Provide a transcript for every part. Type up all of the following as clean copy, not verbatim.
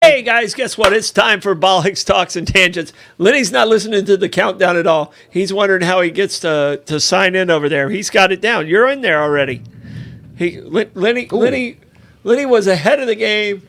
Hey guys, guess what? It's time for Bollocks, Talks, and Tangents. Lenny's not listening to the countdown at all. He's wondering how he gets to sign in over there. He's got it down. You're in there already. Lenny was ahead of the game,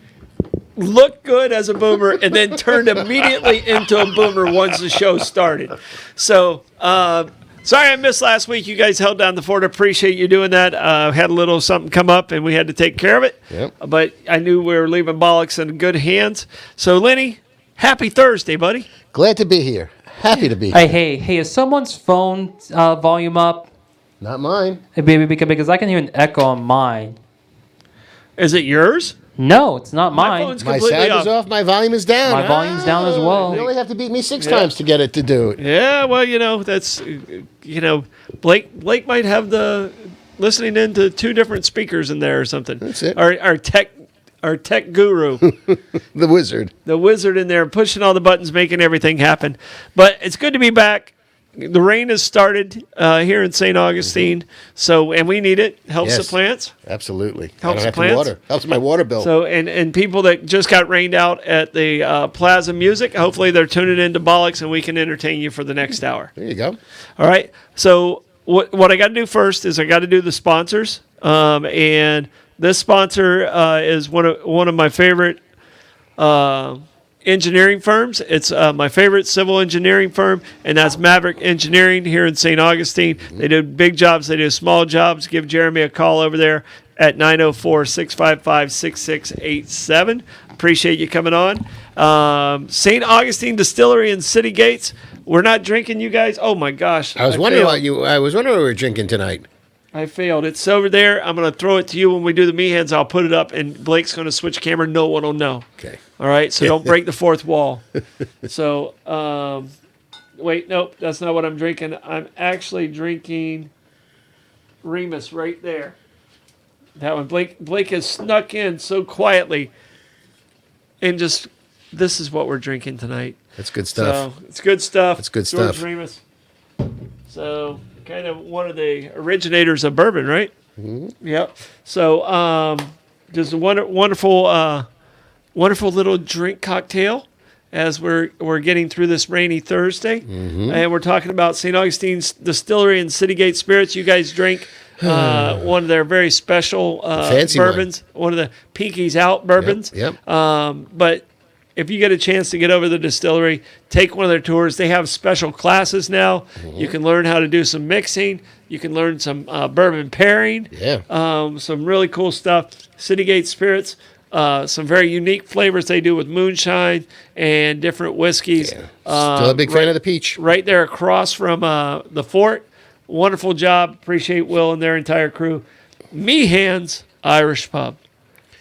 looked good as a boomer, and then turned immediately into a boomer once the show started. So, sorry I missed last week. You guys held down the fort. Appreciate you doing that. Had a little something come up, and we had to take care of it. Yep. But I knew we were leaving Bollocks in good hands. So, Lenny, happy Thursday, buddy. Glad to be here. Happy to be here. Hey, is someone's phone volume up? Not mine. Hey, baby, because I can hear an echo on mine. Is it yours? No, it's not My mone. phone's My completely sound is off. My volume is down. My volume's down as well. You only have to beat me 6 times to get it to do it. Yeah, well, that's, Blake might have the listening into 2 different speakers in there or something. That's it. Our tech guru, The wizard. the wizard in there, pushing all the buttons, making everything happen. But it's good to be back. The rain has started here in St. Augustine, and we need it. Helps the Yes. plants. Absolutely. Helps I don't the have plants. to water. Helps my water bill. So and people that just got rained out at the Plaza Music, hopefully they're tuning into Bollocks and we can entertain you for the next hour. There you go. All right. So what I got to do first is I got to do the sponsors, and this sponsor is one of my favorite engineering firms. It's my favorite civil engineering firm, and that's Maverick Engineering here in St. Augustine. They do big jobs. They do small jobs. Give Jeremy a call over there at 904-655-6687. Appreciate you coming on. St. Augustine Distillery in City Gates. We're not drinking, you guys. Oh my gosh! I was wondering failed. I was wondering what we were drinking tonight. I failed. It's over there. I'm going to throw it to you when we do the Mehans. I'll put it up, and Blake's going to switch camera. No one will know. Okay. All right? So don't break the fourth wall. So, wait, nope, that's not what I'm drinking. I'm actually drinking Remus right there. That one. Blake has snuck in so quietly, and just, this is what we're drinking tonight. That's good stuff. So, it's good stuff. It's good George stuff. Remus. So, kind of one of the originators of bourbon, right? Mm-hmm. Yep. So, just a wonderful little drink cocktail as we're getting through this rainy Thursday, and we're talking about St. Augustine's Distillery and Citygate Spirits. You guys drink one of their very special fancy bourbons, one of the Pinkies Out bourbons. Yep. But if you get a chance to get over to the distillery, take one of their tours. They have special classes now. Mm-hmm. You can learn how to do some mixing. You can learn some bourbon pairing. Yeah. Some really cool stuff. Citygate Spirits, some very unique flavors they do with moonshine and different whiskeys. Yeah. Still a big fan of the peach. Right there across from the fort. Wonderful job. Appreciate Will and their entire crew. Meehan's Irish Pub.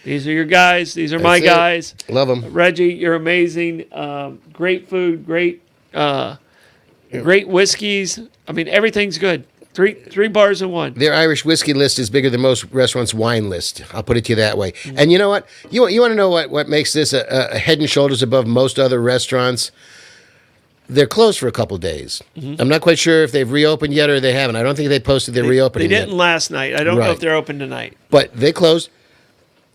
These are your guys. These are my guys. Love them. Reggie, you're amazing. Great food, great whiskeys. I mean, everything's good. Three bars in one. Their Irish whiskey list is bigger than most restaurants' wine list. I'll put it to you that way. Mm-hmm. And you know what? You want to know what makes this a head and shoulders above most other restaurants? They're closed for a couple days. Mm-hmm. I'm not quite sure if they've reopened yet or they haven't. I don't think they posted their reopening They didn't yet. last night. I don't know if they're open tonight. But they closed.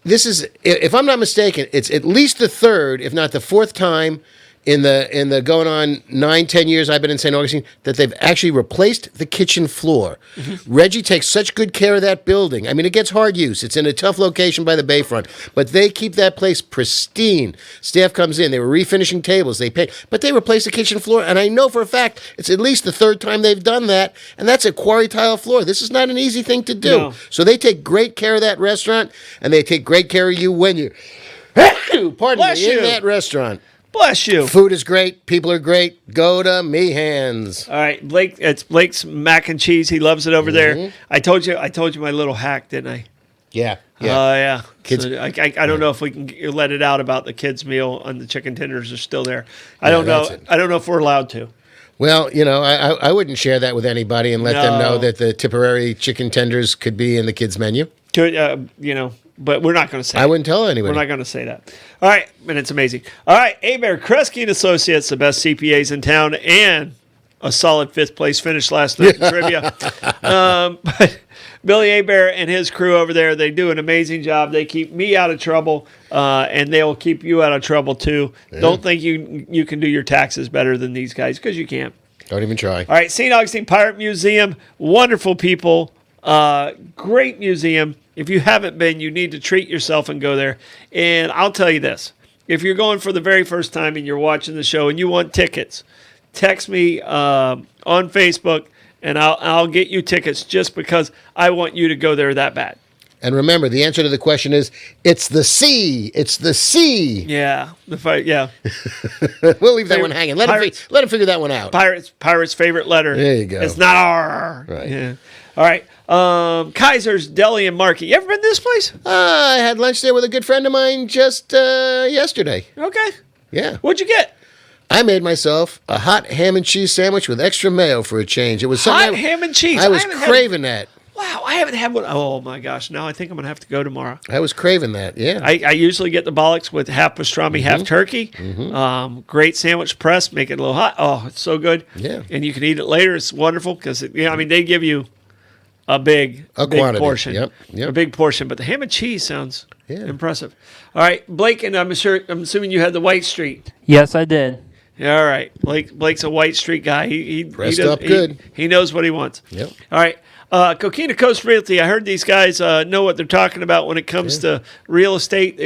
This is, if I'm not mistaken, it's at least the third, if not the fourth time in the going on 9-10 years I've been in St. Augustine that they've actually replaced the kitchen floor. Mm-hmm. Reggie takes such good care of that building. I mean, it gets hard use. It's in a tough location by the bayfront, but they keep that place pristine. Staff comes in. They were refinishing tables. They pay, but they replaced the kitchen floor, and I know for a fact it's at least the third time they've done that, and that's a quarry tile floor. This is not an easy thing to do. No. So they take great care of that restaurant, and they take great care of you when you, Bless you. in that restaurant. Bless you. Food is great. People are great. Go to Meehan's. All right, Blake. It's Blake's mac and cheese. He loves it over there. I told you my little hack, didn't I? Yeah. Oh, yeah. Kids, So I don't know if we can let it out about the kids' meal and the chicken tenders are still there. I don't know. I don't know if we're allowed to. Well, I wouldn't share that with anybody and let them know that the Tipperary chicken tenders could be in the kids' menu. But we're not going to say I wouldn't tell anybody. We're not going to say that. All right, and it's amazing. All right, Abear, Kresge and Associates, the best CPAs in town, and a solid 5th place finish last night in trivia. But Billy Abear and his crew over there, they do an amazing job. They keep me out of trouble, and they will keep you out of trouble too. Yeah. Don't think you can do your taxes better than these guys, because you can't. Don't even try. All right, St. Augustine Pirate Museum, wonderful people, great museum. If you haven't been, you need to treat yourself and go there. And I'll tell you this. If you're going for the very first time and you're watching the show and you want tickets, text me on Facebook, and I'll get you tickets, just because I want you to go there that bad. And remember, the answer to the question is, it's the sea. It's the sea. Yeah, the fight. Yeah, we'll leave that one hanging. Let him figure that one out. Pirates' favorite letter. There you go. It's not R. Right. Yeah. All right. Kaiser's Deli and Market. You ever been to this place? I had lunch there with a good friend of mine just yesterday. Okay. Yeah. What'd you get? I made myself a hot ham and cheese sandwich with extra mayo for a change. It was hot ham and cheese. I was craving that. Wow, I haven't had one. Oh my gosh! Now I think I'm gonna have to go tomorrow. I was craving that. Yeah. I usually get the bollocks with half pastrami, half turkey. Great sandwich press. Make it a little hot. Oh, it's so good. Yeah. And you can eat it later. It's wonderful because they give you a big quantity. Portion. Yep. A big portion. But the ham and cheese sounds impressive. All right, Blake, and I'm assuming you had the White Street. Yes, I did. Yeah, all right. Blake's a White Street guy. He Pressed up good. He knows what he wants. Yep. All right. Coquina Coast Realty. I heard these guys know what they're talking about when it comes to real estate,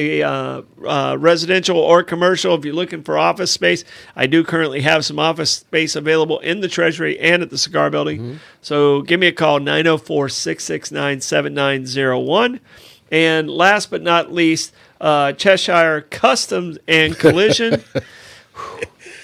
residential or commercial. If you're looking for office space, I do currently have some office space available in the Treasury and at the Cigar Building. So give me a call, 904-669-7901. And last but not least, Cheshire Customs and Collision.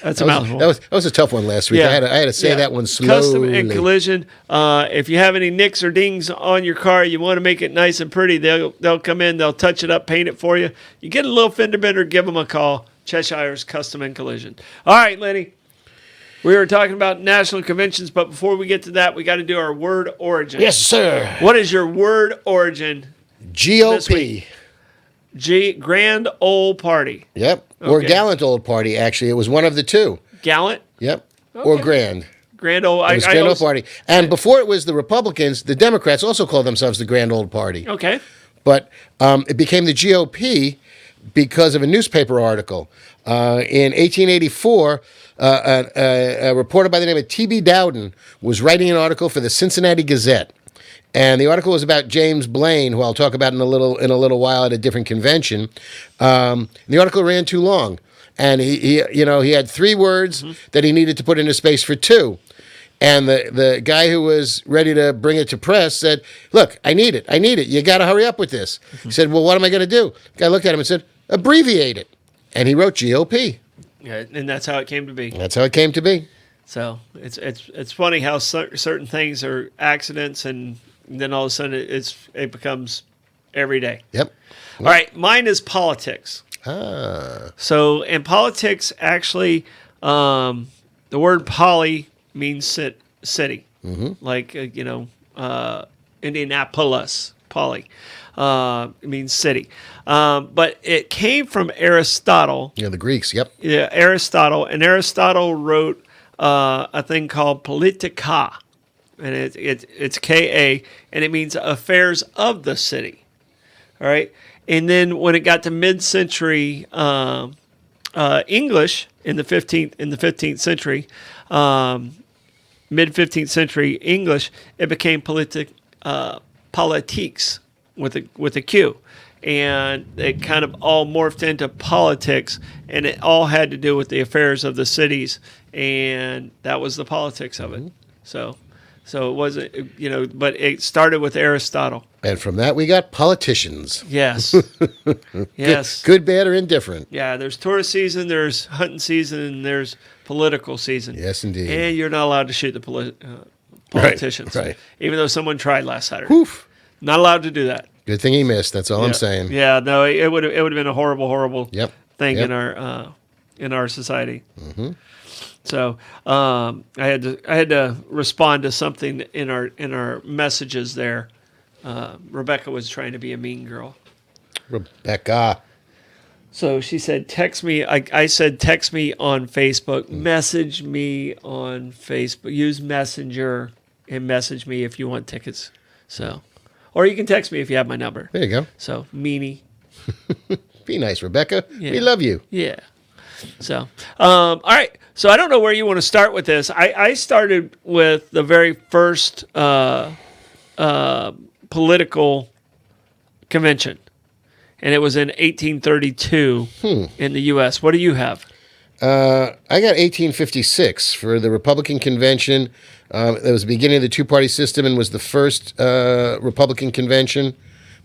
That's a mouthful. That was a tough one last week. Yeah. I had to say that one slowly. Custom and Collision. If you have any nicks or dings on your car, you want to make it nice and pretty, they'll come in, they'll touch it up, paint it for you. You get a little fender bender, give them a call. Cheshire's Custom and Collision. All right, Lenny. We were talking about national conventions, but before we get to that, we got to do our word origin. Yes, sir. What is your word origin? GOP. Grand Old Party. Yep. Or Gallant Old Party, actually. It was one of the two. Gallant? Yep. Okay. Or Grand. Grand Old. It was Grand Old Party. And before it was the Republicans, the Democrats also called themselves the Grand Old Party. Okay. But it became the GOP because of a newspaper article. In 1884, a reporter by the name of T.B. Dowden was writing an article for the Cincinnati Gazette. And the article was about James Blaine, who I'll talk about in a little while at a different convention. The article ran too long, and he had 3 words that he needed to put into space for 2. And the guy who was ready to bring it to press said, "Look, I need it. You got to hurry up with this." He said, "Well, what am I going to do?" The guy looked at him and said, "Abbreviate it." And he wrote GOP. Yeah, and that's how it came to be. That's how it came to be. So it's funny how certain things are accidents, and then all of a sudden it becomes every day. Yep. All right, mine is politics. So in politics, actually, the word poly means city, like Indianapolis, poly. It means city. But it came from Aristotle. Yeah, the Greeks, yep. Yeah, Aristotle. And Aristotle wrote a thing called Politica. And it's K-A, and it means affairs of the city. All right? And then when it got to mid-century English in the 15th century, mid-15th century English, it became politiques with a Q. And it kind of all morphed into politics, and it all had to do with the affairs of the cities, and that was the politics of it. So it wasn't, but it started with Aristotle. And from that, we got politicians. Yes. Yes. Good, bad, or indifferent. Yeah, there's tourist season, there's hunting season, and there's political season. Yes, indeed. And you're not allowed to shoot the politicians. Right. Even though someone tried last Saturday. Oof. Not allowed to do that. Good thing he missed. That's all I'm saying. Yeah, no, it would have been a horrible thing Yep. in our society. So I had to respond to something in our messages there. Rebecca was trying to be a mean girl. Rebecca. So she said, text me. I said, text me on Facebook, message me on Facebook, use Messenger and message me if you want tickets. So, or you can text me if you have my number. There you go. So, meanie. Be nice, Rebecca. Yeah. We love you. Yeah. So, all right. So I don't know where you want to start with this. I started with the very first political convention, and it was in 1832 in the U.S. What do you have? I got 1856 for the Republican convention. That was the beginning of the two-party system and was the first Republican convention.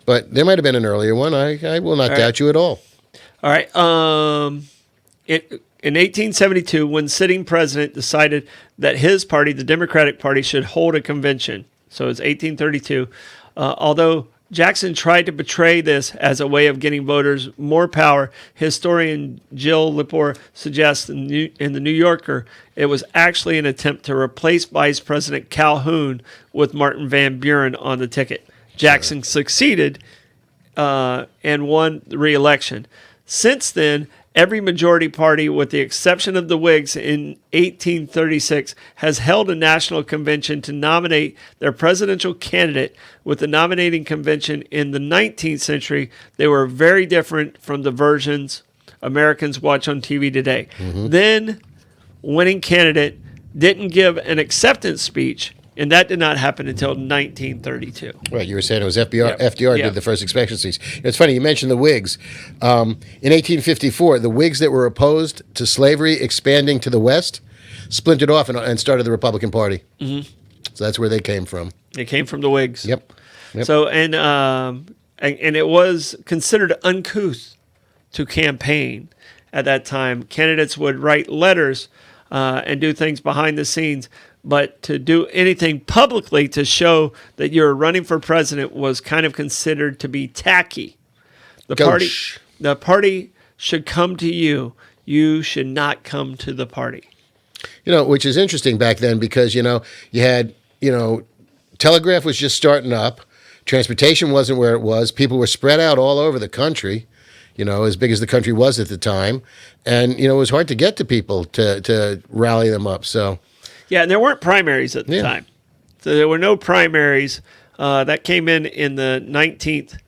But there might have been an earlier one. I will not doubt you at all. All right. In 1872, when sitting president decided that his party, the Democratic Party, should hold a convention. So it's 1832. Although Jackson tried to portray this as a way of getting voters more power, historian Jill Lepore suggests in the New Yorker it was actually an attempt to replace Vice President Calhoun with Martin Van Buren on the ticket. Jackson succeeded and won the re-election. Since then, every majority party, with the exception of the Whigs in 1836, has held a national convention to nominate their presidential candidate. With the nominating convention in the 19th century, they were very different from the versions Americans watch on TV today. Then, winning candidate didn't give an acceptance speech, and that did not happen until 1932. Right, you were saying it was FDR. Yep. FDR Yep. did the first expectancies. It's funny you mentioned the Whigs. In 1854, the Whigs that were opposed to slavery expanding to the West splintered off and started the Republican Party. So that's where they came from. They came from the Whigs. Yep. So and it was considered uncouth to campaign at that time. Candidates would write letters and do things behind the scenes, but to do anything publicly to show that you're running for president was kind of considered to be tacky. The party should come to you. You should not come to the party. Which is interesting back then because, you had, telegraph was just starting up. Transportation wasn't where it was. People were spread out all over the country, as big as the country was at the time. And, it was hard to get to people to rally them up. So, yeah, and there weren't primaries at the time. So there were no primaries. That came in the 19th,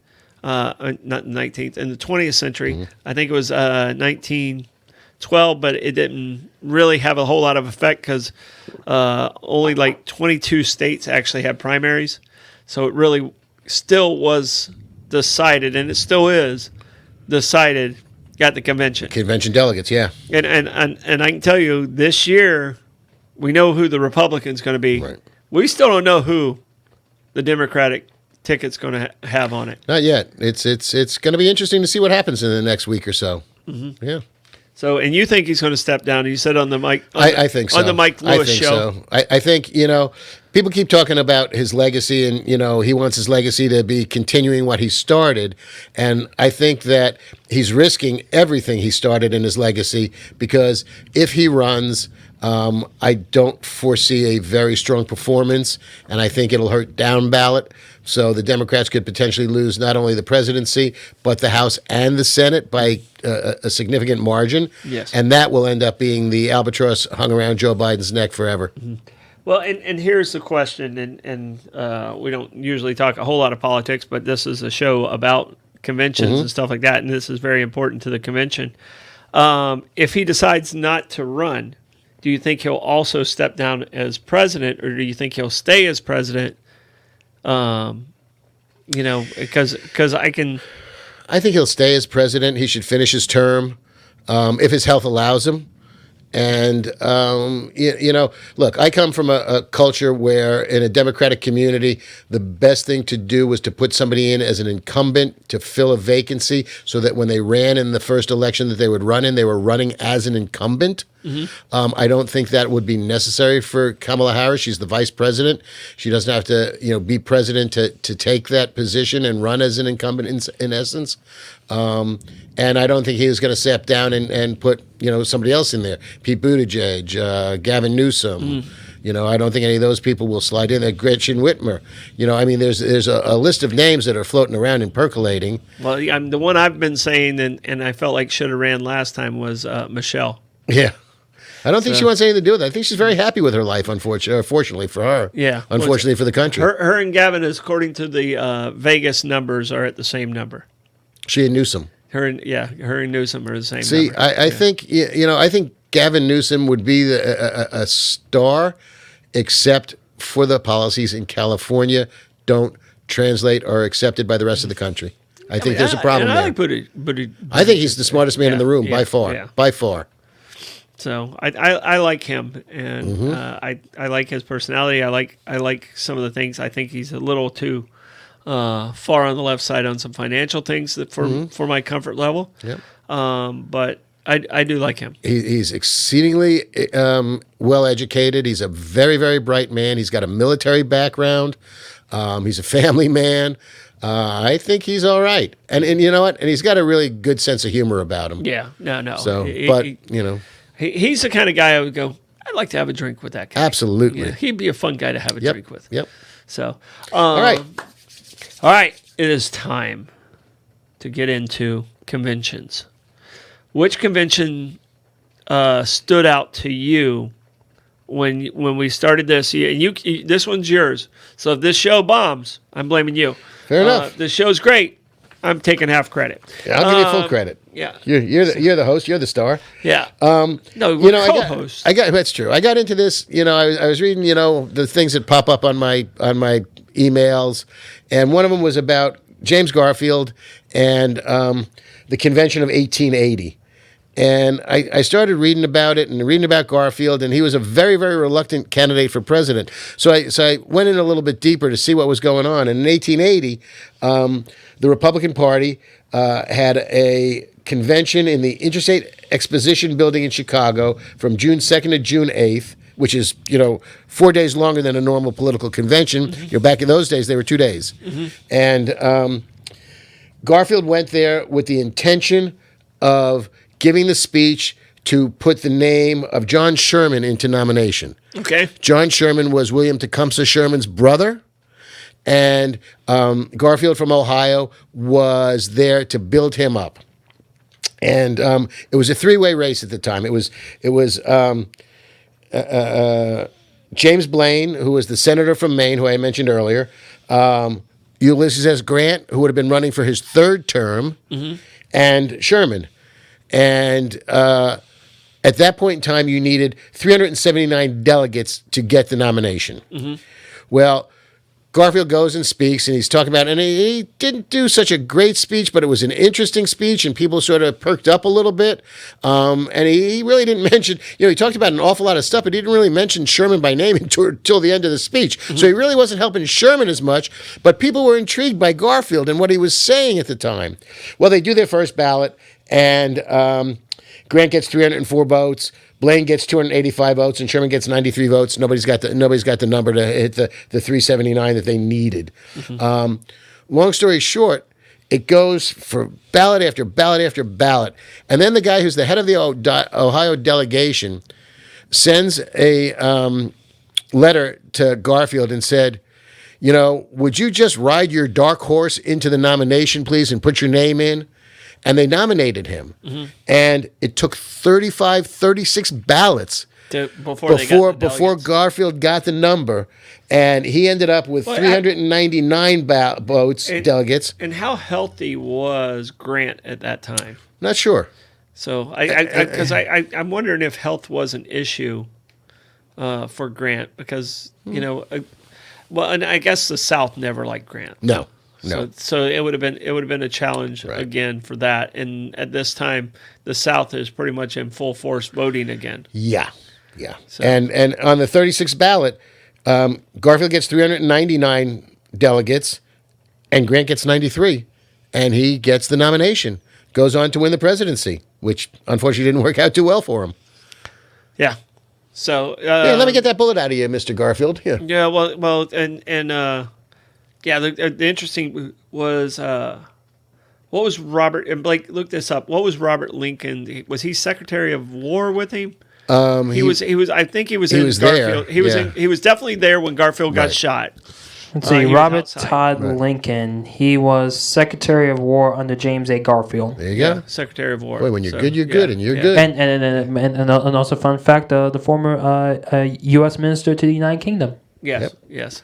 not 19th, in the 20th century. I think it was 1912, but it didn't really have a whole lot of effect because only like 22 states actually had primaries. So it really still was decided, and it still is decided at the convention. Convention delegates, yeah. And I can tell you, this year, we know who the Republican's going to be. Right. We still don't know who the Democratic ticket's going to have on it. Not yet. It's going to be interesting to see what happens in the next week or so. Yeah. So, and you think he's going to step down? You said on the Mike. I think so. On the Mike Lewis show. So. I think people keep talking about his legacy, and he wants his legacy to be continuing what he started, and I think that he's risking everything he started in his legacy because if he runs, I don't foresee a very strong performance, and I think it'll hurt down ballot. So the Democrats could potentially lose not only the presidency, but the House and the Senate by a significant margin. Yes. And that will end up being the albatross hung around Joe Biden's neck forever. Well, and here's the question, and we don't usually talk a whole lot of politics, but this is a show about conventions and stuff like that, and this is very important to the convention. If he decides not to run, do you think he'll also step down as president, or do you think he'll stay as president? Because I think he'll stay as president. He should finish his term if his health allows him. And, look, I come from a culture where in a Democratic community, the best thing to do was to put somebody in as an incumbent to fill a vacancy so that when they ran in the first election that they would run in, they were running as an incumbent. I don't think that would be necessary for Kamala Harris. She's the vice president. She doesn't have to, be president to take that position and run as an incumbent in essence. And I don't think he was going to step down and put, somebody else in there. Pete Buttigieg, Gavin Newsom, I don't think any of those people will slide in. Gretchen Whitmer. I mean, there's a list of names that are floating around and percolating. Well, the one I've been saying, and I felt like should have ran last time, was Michelle. Yeah. I don't think she wants anything to do with it. I think she's very happy with her life, fortunately for her. Yeah. Unfortunately for the country. Her and Gavin, according to the Vegas numbers, are at the same number. She and Newsom. Her and Newsom are the same See, number. I think, I think Gavin Newsom would be a star, except for the policies in California don't translate or are accepted by the rest of the country. I think there's a problem there. I think he's the smartest man in the room by far. Yeah. By far. So I like him, and I like his personality. I like some of the things. I think he's a little too far on the left side on some financial things that for my comfort level. Yep. But I do like him. He's exceedingly well educated. He's a very, very bright man. He's got a military background. He's a family man. I think he's all right. And you know what? And he's got a really good sense of humor about him. Yeah. No. So, he's the kind of guy I would go, I'd like to have a drink with that guy. Absolutely. Yeah, he'd be a fun guy to have a drink with. Yep. So, all right. All right. It is time to get into conventions. Which convention stood out to you when we started this? You this one's yours. So if this show bombs, I'm blaming you. Fair enough. The show's great. I'm taking half credit. Yeah, I'll give you full credit. Yeah. You're the host. You're the star. Yeah. No, we're co-hosts. That's true. I got into this. I was reading. The things that pop up on my emails, and one of them was about James Garfield and the convention of 1880. And I started reading about it and reading about Garfield, and he was a very, very reluctant candidate for president. So I went in a little bit deeper to see what was going on. And in 1880, the Republican Party had a convention in the Interstate Exposition Building in Chicago from June 2nd to June 8th, which is, 4 days longer than a normal political convention. Mm-hmm. Back in those days, they were 2 days. Mm-hmm. And Garfield went there with the intention of giving the speech to put the name of John Sherman into nomination. Okay. John Sherman was William Tecumseh Sherman's brother, and Garfield from Ohio was there to build him up. And it was a three-way race at the time. It was James Blaine, who was the senator from Maine, who I mentioned earlier, Ulysses S. Grant, who would have been running for his third term, and Sherman. And at that point in time, you needed 379 delegates to get the nomination. Mm-hmm. Well, Garfield goes and speaks, and he's talking about, and he didn't do such a great speech, but it was an interesting speech, and people sort of perked up a little bit. And he really didn't mention, he talked about an awful lot of stuff, but he didn't really mention Sherman by name until the end of the speech. Mm-hmm. So he really wasn't helping Sherman as much, but people were intrigued by Garfield and what he was saying at the time. Well, they do their first ballot, and Grant gets 304 votes. Blaine gets 285 votes, and Sherman gets 93 votes. Nobody's got the number to hit the 379 that they needed. Mm-hmm. Long story short, it goes for ballot after ballot after ballot, and then the guy who's the head of the Ohio delegation sends a letter to Garfield and said, would you just ride your dark horse into the nomination, please, and put your name in? And they nominated him. Mm-hmm. And it took 36 ballots before Garfield got the number. And he ended up with 399 votes, delegates. And how healthy was Grant at that time? Not sure. So I'm wondering if health was an issue for Grant because, and I guess the South never liked Grant. No. So it would have been a challenge again for that. And at this time, the South is pretty much in full force voting again. Yeah. So. And on the 36th ballot, Garfield gets 399 delegates, and Grant gets 93, and he gets the nomination. Goes on to win the presidency, which unfortunately didn't work out too well for him. Yeah. So let me get that bullet out of you, Mr. Garfield. Yeah. Yeah. Well, and. Yeah, the interesting was what was Robert, and Blake, look this up. What was Robert Lincoln? Was he Secretary of War with him? He was. I think he was in was there, Garfield. He was. yeah. He was definitely there when Garfield got Right. shot. Let's see, he was Robert outside. Todd Lincoln. He was Secretary of War under James A. Garfield. There you go. Secretary of War. Boy, when you're So, good, you're yeah, good, and you're yeah. good. And also, fun fact: the former U.S. Minister to the United Kingdom. Yes. Yep. Yes.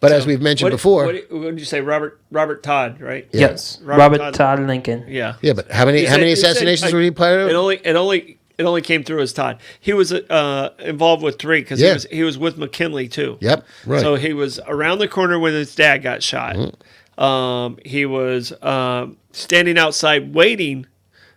But as we've mentioned before, what did you say? Robert Todd, right? Yeah. Yes, Robert Robert Todd Lincoln. Yeah. yeah, but how many He said- assassinations were he part of? It only came through as Todd. He was involved with 3 because Yeah. he was with McKinley too. Yep, right. So he was around the corner when his dad got shot. He was standing outside waiting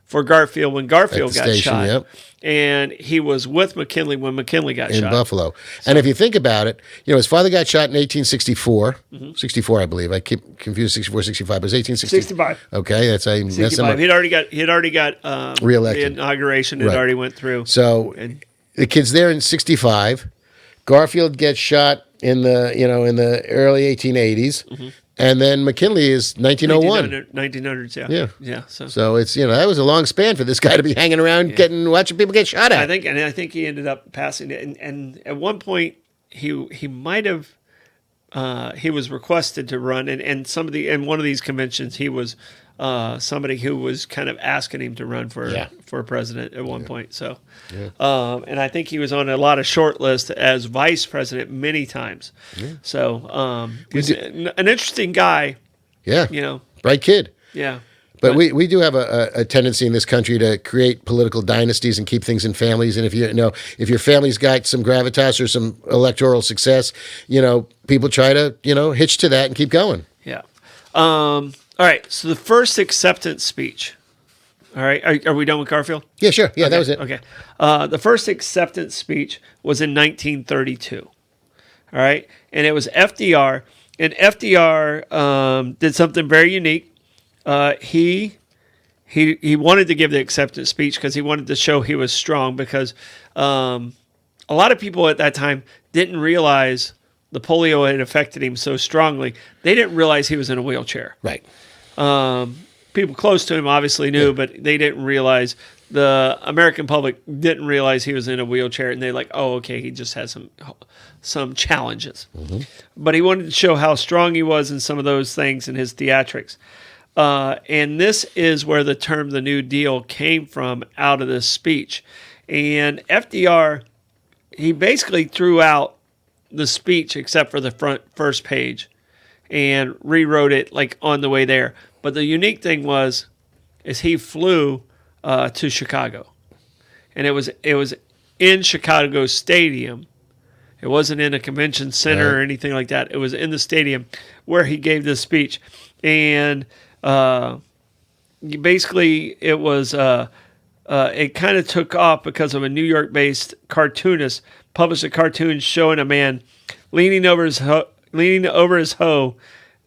for Garfield when Garfield At the got station, shot. yep. And he was with McKinley when McKinley got in shot. Buffalo. And if you think about it, his father got shot in 1864. 64, I believe. I keep confused 64, 65, but it was 1860. 65. Okay, that's how you mess them 65. up. He had already got Reelected. The inauguration had Right. already went through. So And- the kid's there in 65. Garfield gets shot in the early 1880s. And then McKinley is 1901. 1900s, yeah. Yeah. Yeah. So it's, that was a long span for this guy to be hanging around watching people get shot at. I think he ended up passing it, and at one point he might have he was requested to run, and in one of these conventions he was somebody who was kind of asking him to run for president at one point. So, and I think he was on a lot of short lists as vice president many times. So, he's an interesting guy. Yeah. Bright kid. Yeah. But we do have a tendency in this country to create political dynasties and keep things in families. And if your family's got some gravitas or some electoral success, people try to hitch to that and keep going. Yeah. All right. So the first acceptance speech. All right. Are we done with Garfield? Yeah, sure. Yeah, that was it. Okay. The first acceptance speech was in 1932. All right. And it was FDR. And FDR did something very unique. He wanted to give the acceptance speech because he wanted to show he was strong, because a lot of people at that time didn't realize the polio had affected him so strongly. They didn't realize he was in a wheelchair. Right. People close to him obviously knew, but they didn't realize, the American public didn't realize he was in a wheelchair, and they're like, oh, okay, he just has some challenges. But he wanted to show how strong he was in some of those things in his theatrics. And this is where the term "the New Deal" came from, out of this speech. And FDR, he basically threw out the speech except for the first page and rewrote it like on the way there. But the unique thing is he flew to Chicago, and it was in Chicago Stadium. It wasn't in a convention center or anything like that. It was in the stadium where he gave this speech. And basically it was it kind of took off because of a New York-based cartoonist published a cartoon showing a man leaning over his hoe,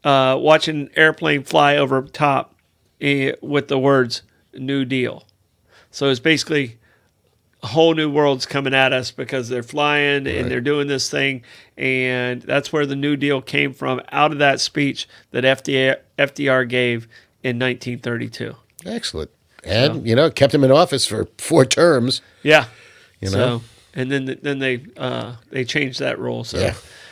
watching an airplane fly over top with the words "New Deal." So it's basically a whole new world's coming at us because they're flying and they're doing this thing. And that's where the New Deal came from, out of that speech that FDR gave in 1932. Excellent. And, kept him in office for 4 terms. Yeah. You know? So, and then they changed that rule. So,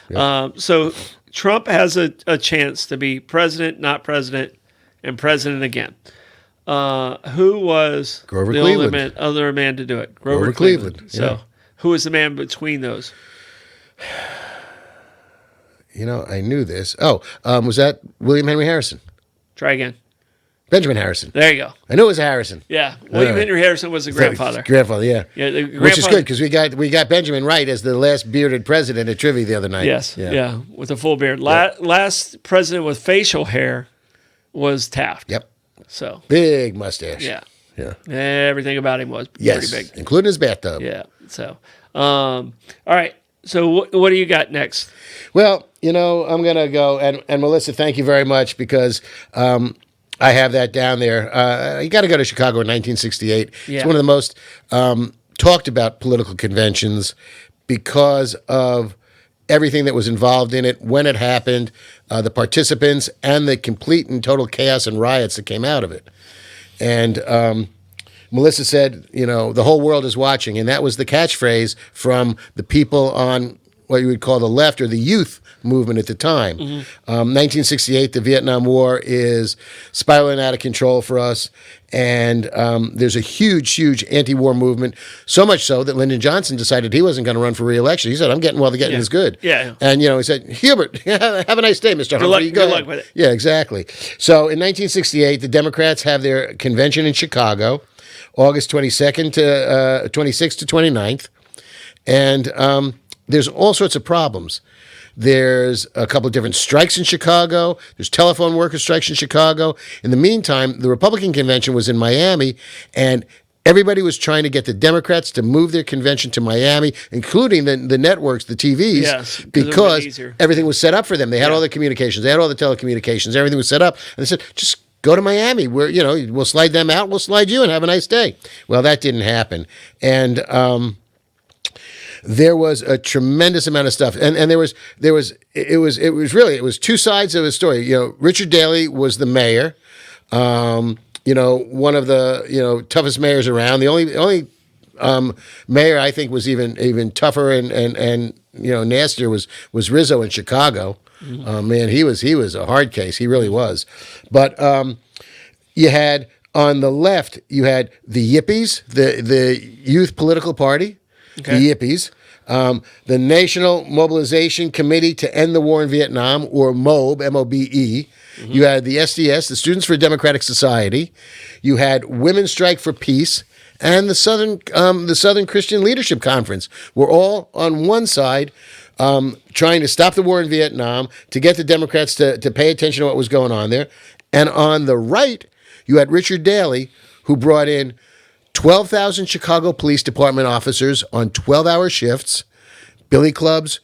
Yeah. So Trump has a chance to be president, not president, and president again. Who was Grover the Cleveland. other man to do it? Grover Cleveland, So, yeah. who was the man between those? I knew this. Oh, was that William Henry Harrison? Try again. Benjamin Harrison. There you go. I knew it was Harrison. Yeah, William right. Henry Harrison was the grandfather. Grandfather, yeah. Yeah, the Which is grandfather- good because we got Benjamin right as the last bearded president at Trivia the other night. Yes, yeah, with a full beard. Last president with facial hair was Taft. Yep. So Big mustache. yeah, Yeah. everything about him was Yes. pretty big. Including his bathtub. Yeah. So, all right. So what do you got next? Well, I'm going to go. And Melissa, thank you very much because I have that down there. You got to go to Chicago in 1968. Yeah. It's one of the most talked about political conventions because of everything that was involved in it, when it happened, the participants, and the complete and total chaos and riots that came out of it. And Melissa said, the whole world is watching. And that was the catchphrase from the people on what you would call the left or the youth movement at the time. 1968, the Vietnam War is spiraling out of control for us. And there's a huge anti-war movement, so much so that Lyndon Johnson decided he wasn't going to run for re-election. He said, I'm getting while the getting is good. Yeah. And, he said, Hubert, have a nice day, Mr. Humphrey. Good luck with it. Yeah, exactly. So in 1968, the Democrats have their convention in Chicago, August 26th to 29th. And there's all sorts of problems. There's a couple of different strikes in Chicago. There's telephone worker strikes in Chicago. In the meantime, the Republican convention was in Miami, and everybody was trying to get the Democrats to move their convention to Miami, including the networks, the TVs, yes, because everything was set up for them. They had all the communications. They had all the telecommunications. Everything was set up. And they said, just go to Miami. Where we'll slide them out. We'll slide you and have a nice day. Well, that didn't happen. And there was a tremendous amount of stuff, and it was two sides of the story. Richard Daley was the mayor, one of the toughest mayors around. The only mayor I think was even tougher and nastier was Rizzo in Chicago. Man, he was a hard case. He really was. But you had on the left, you had the Yippies, the Youth Political Party. Okay. The Yippies, the National Mobilization Committee to End the War in Vietnam, or MOBE, M-O-B-E. Mm-hmm. You had the SDS, the Students for Democratic Society. You had Women's Strike for Peace, and the Southern Christian Leadership Conference were all on one side trying to stop the war in Vietnam, to get the Democrats to pay attention to what was going on there. And on the right, you had Richard Daley, who brought in 12,000 Chicago Police Department officers on 12-hour shifts, billy clubs,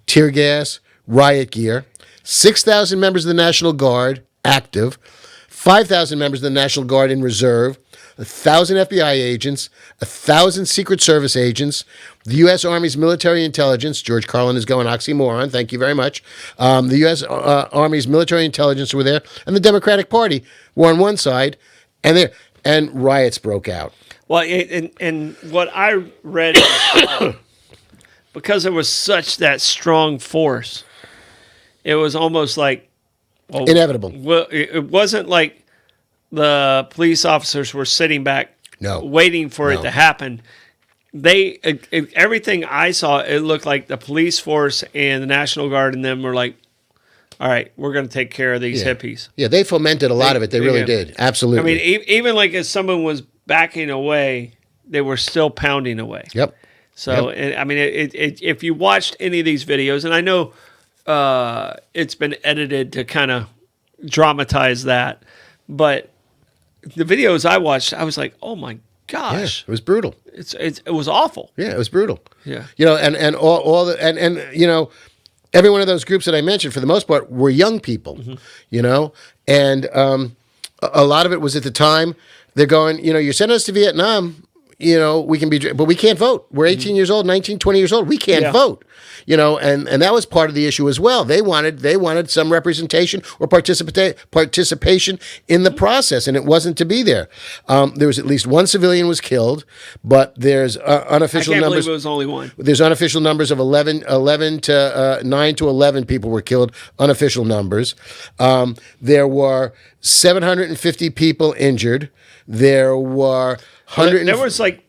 tear gas, riot gear, 6,000 members of the National Guard active, 5,000 members of the National Guard in reserve, 1,000 FBI agents, 1,000 Secret Service agents, the U.S. Army's military intelligence. George Carlin is going oxymoron. Thank you very much. The U.S. Army's military intelligence were there, and the Democratic Party were on one side, and riots broke out. Well, and what I read, because there was such that strong force, it was almost like inevitable. Well, it wasn't like the police officers were sitting back, waiting for it to happen. Everything I saw, it looked like the police force and the National Guard and them were like, all right, we're going to take care of these hippies. Yeah, they fomented a lot of it. They really did. Absolutely. I mean, even like if someone was backing away, they were still pounding away. Yep. So, yep. I mean, if you watched any of these videos, and I know it's been edited to kind of dramatize that, but the videos I watched, I was like, oh my gosh. Yeah, it was brutal. It was awful. Yeah, it was brutal. Yeah. And all the every one of those groups that I mentioned, for the most part, were young people, and a lot of it was at the time, they're going, you're sending us to Vietnam, we can be, but we can't vote. We're 18 years old, 19, 20 years old. We can't vote, and that was part of the issue as well. They wanted some representation or participation in the process, and it wasn't to be there. There was at least one civilian was killed, but there's unofficial numbers. I can't believe it was only one. There's unofficial numbers of 9 to 11 people were killed, unofficial numbers. There were 750 people injured. There were there was like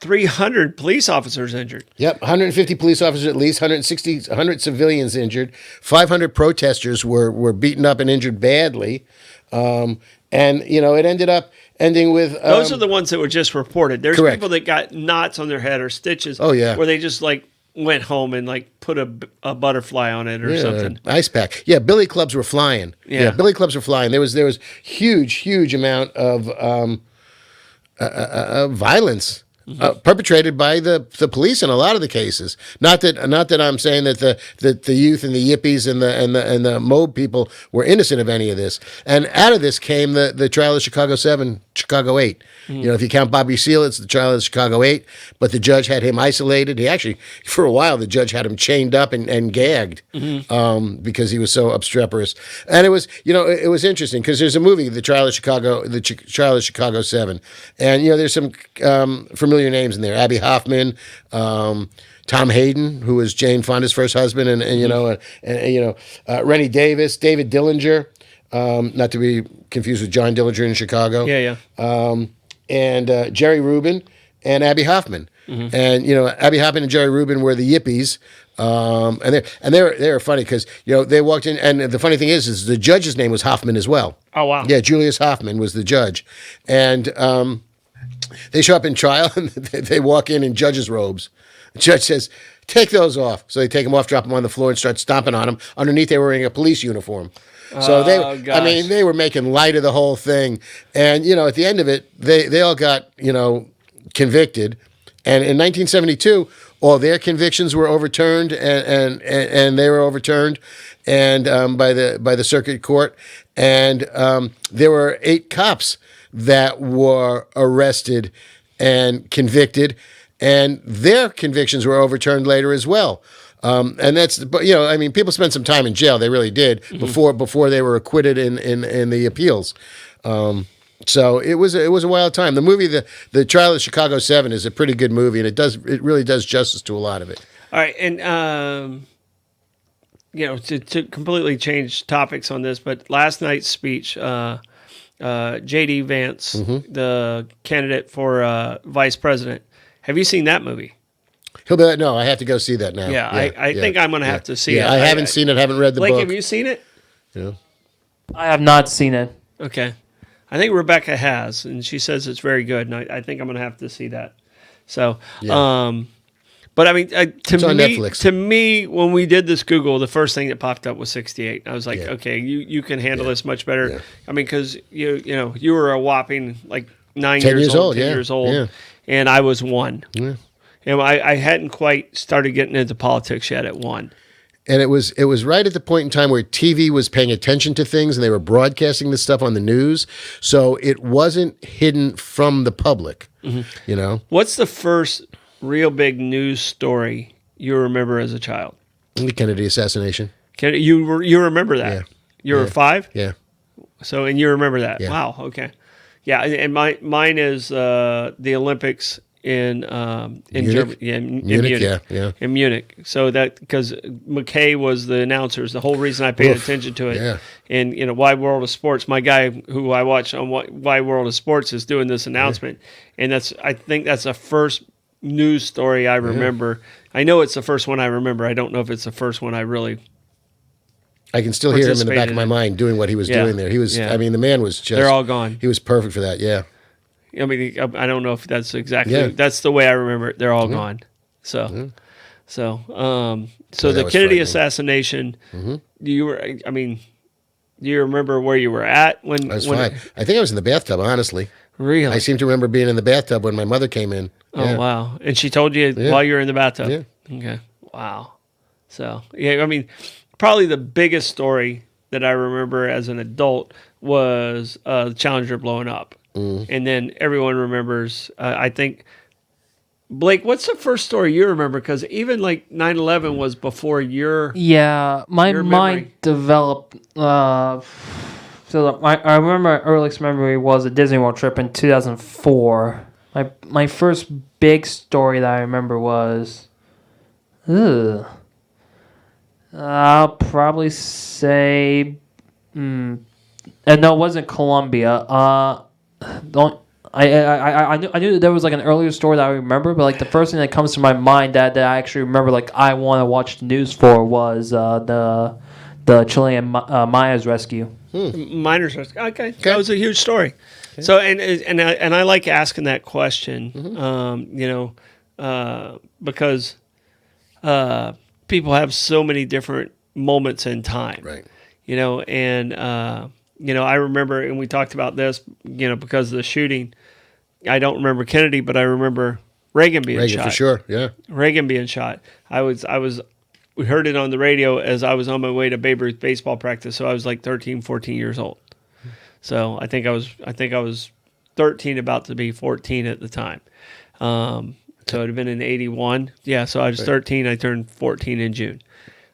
300 police officers injured. Yep, 150 police officers at least, 100 civilians injured. 500 protesters were beaten up and injured badly. And, it ended up ending with... Those are the ones that were just reported. There's correct. People that got knots on their head or stitches. Oh, yeah. Where they just went home and put a butterfly on it or something. Ice pack. Yeah, billy clubs were flying. Yeah, billy clubs were flying. There was huge amount of violence perpetrated by the police in a lot of the cases. Not that I'm saying that the youth and the yippies and the Moab people were innocent of any of this. And out of this came the trial of Chicago 7, Chicago 8. You know, if you count Bobby Seale, it's the trial of Chicago 8. But the judge had him isolated. He actually, for a while, the judge had him chained up and gagged because he was so obstreperous. And it was, it was interesting because there's a movie, the trial of Chicago 7, and there's some familiar names in there. Abby Hoffman, Tom Hayden, who was Jane Fonda's first husband, and Rennie Davis, David Dillinger, not to be confused with John Dillinger in Chicago. And Jerry Rubin and Abby Hoffman. And Abby Hoffman and Jerry Rubin were the yippies. And they were funny because they walked in, and the funny thing is the judge's name was Hoffman as well. Oh wow! Yeah, Julius Hoffman was the judge, and they show up in trial and they walk in judge's robes. The judge says, "Take those off." So they take them off, drop them on the floor, and start stomping on them. Underneath, they were wearing a police uniform. So they were making light of the whole thing, and at the end of it, they all got convicted, and in 1972. All their convictions were overturned, and they were overturned, and by the circuit court, and there were 8 cops that were arrested and convicted, and their convictions were overturned later as well. And that's, people spent some time in jail. They really did before they were acquitted in the appeals. So it was a wild time. The movie, the Trial of Chicago 7, is a pretty good movie, and it really does justice to a lot of it. All right, and to completely change topics on this, but last night's speech, J.D. Vance, the candidate for vice president, have you seen that movie? He'll be like, no, I have to go see that now. Yeah, I think I'm going to have to see it. I haven't seen it, haven't read the Blake, book. have you seen it? Yeah. I have not seen it. Okay. I think Rebecca has, and she says it's very good, and I think I'm going to have to see that. So, but I mean, to me, when we did this Google, the first thing that popped up was 68. I was like, okay, you can handle this much better. Yeah. I mean, because you were a whopping like 10 years old, and I was 1. Yeah. And I hadn't quite started getting into politics yet at 1. And it was right at the point in time where TV was paying attention to things and they were broadcasting this stuff on the news. So it wasn't hidden from the public, What's the first real big news story you remember as a child? The Kennedy assassination. You remember that? Yeah. You were 5? Yeah. So, and you remember that? Yeah. Wow. Okay. Yeah. And mine is the Olympics in Munich? Germany, in Munich. So that because McKay was the announcers, the whole reason I paid attention to it, and Wide World of Sports. My guy who I watch on Wide World of Sports is doing this announcement, and I think that's the first news story I remember. I know it's the first one I remember. I don't know if it's the first one I really. I can still hear him in the back of my mind doing what he was doing there. He was. I mean, the man was just. They're all gone. He was perfect for that. Yeah. I mean, I don't know if that's exactly that's the way I remember it. They're all gone. So the Kennedy assassination. Do you remember where you were at when? I was fine. I think I was in the bathtub. Honestly, really, I seem to remember being in the bathtub when my mother came in. Oh wow! And she told you while you were in the bathtub. Yeah. Okay. Wow. So I mean, probably the biggest story that I remember as an adult was the Challenger blowing up. And then everyone remembers, I think, Blake, what's the first story you remember? Because even like 9/11 was before your my mind developed. I remember my earliest memory was a Disney World trip in 2004. My first big story that I remember was, I'll probably say, no, it wasn't Columbia. I knew that there was like an earlier story that I remember, but like the first thing that comes to my mind that I actually remember, like I want to watch the news for, was the Chilean Maya's rescue. Miners rescue. Okay, that was a huge story. Okay. So and I like asking that question, because people have so many different moments in time, right? I remember, and we talked about this, because of the shooting. I don't remember Kennedy, but I remember Reagan being Reagan shot. for sure. Yeah. Reagan being shot. We heard it on the radio as I was on my way to Babe Ruth baseball practice. So I was like 13, 14 years old. So I think I was 13, about to be 14 at the time. So it'd have been in 81. Yeah. So I was 13. I turned 14 in June.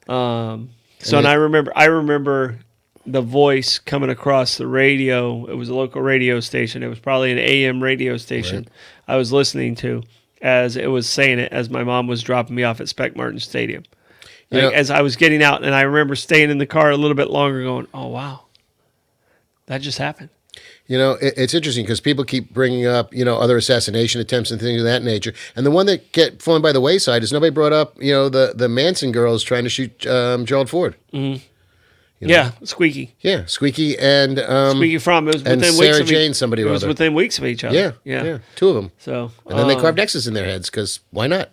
And I remember the voice coming across the radio. It was a local radio station. It was probably an AM radio station I was listening to as it was saying it, as my mom was dropping me off at Spec Martin Stadium. As I was getting out, and I remember staying in the car a little bit longer going, oh, wow, that just happened. It's interesting because people keep bringing up, other assassination attempts and things of that nature. And the one that get fallen by the wayside is nobody brought up, the Manson girls trying to shoot Gerald Ford. Mm-hmm. Yeah, Squeaky. Yeah, Squeaky and Squeaky Fromm. It was within and weeks Sarah of Jane, somebody or It was other. within weeks of each other. Yeah, two of them. So and then they carved X's in their heads because why not?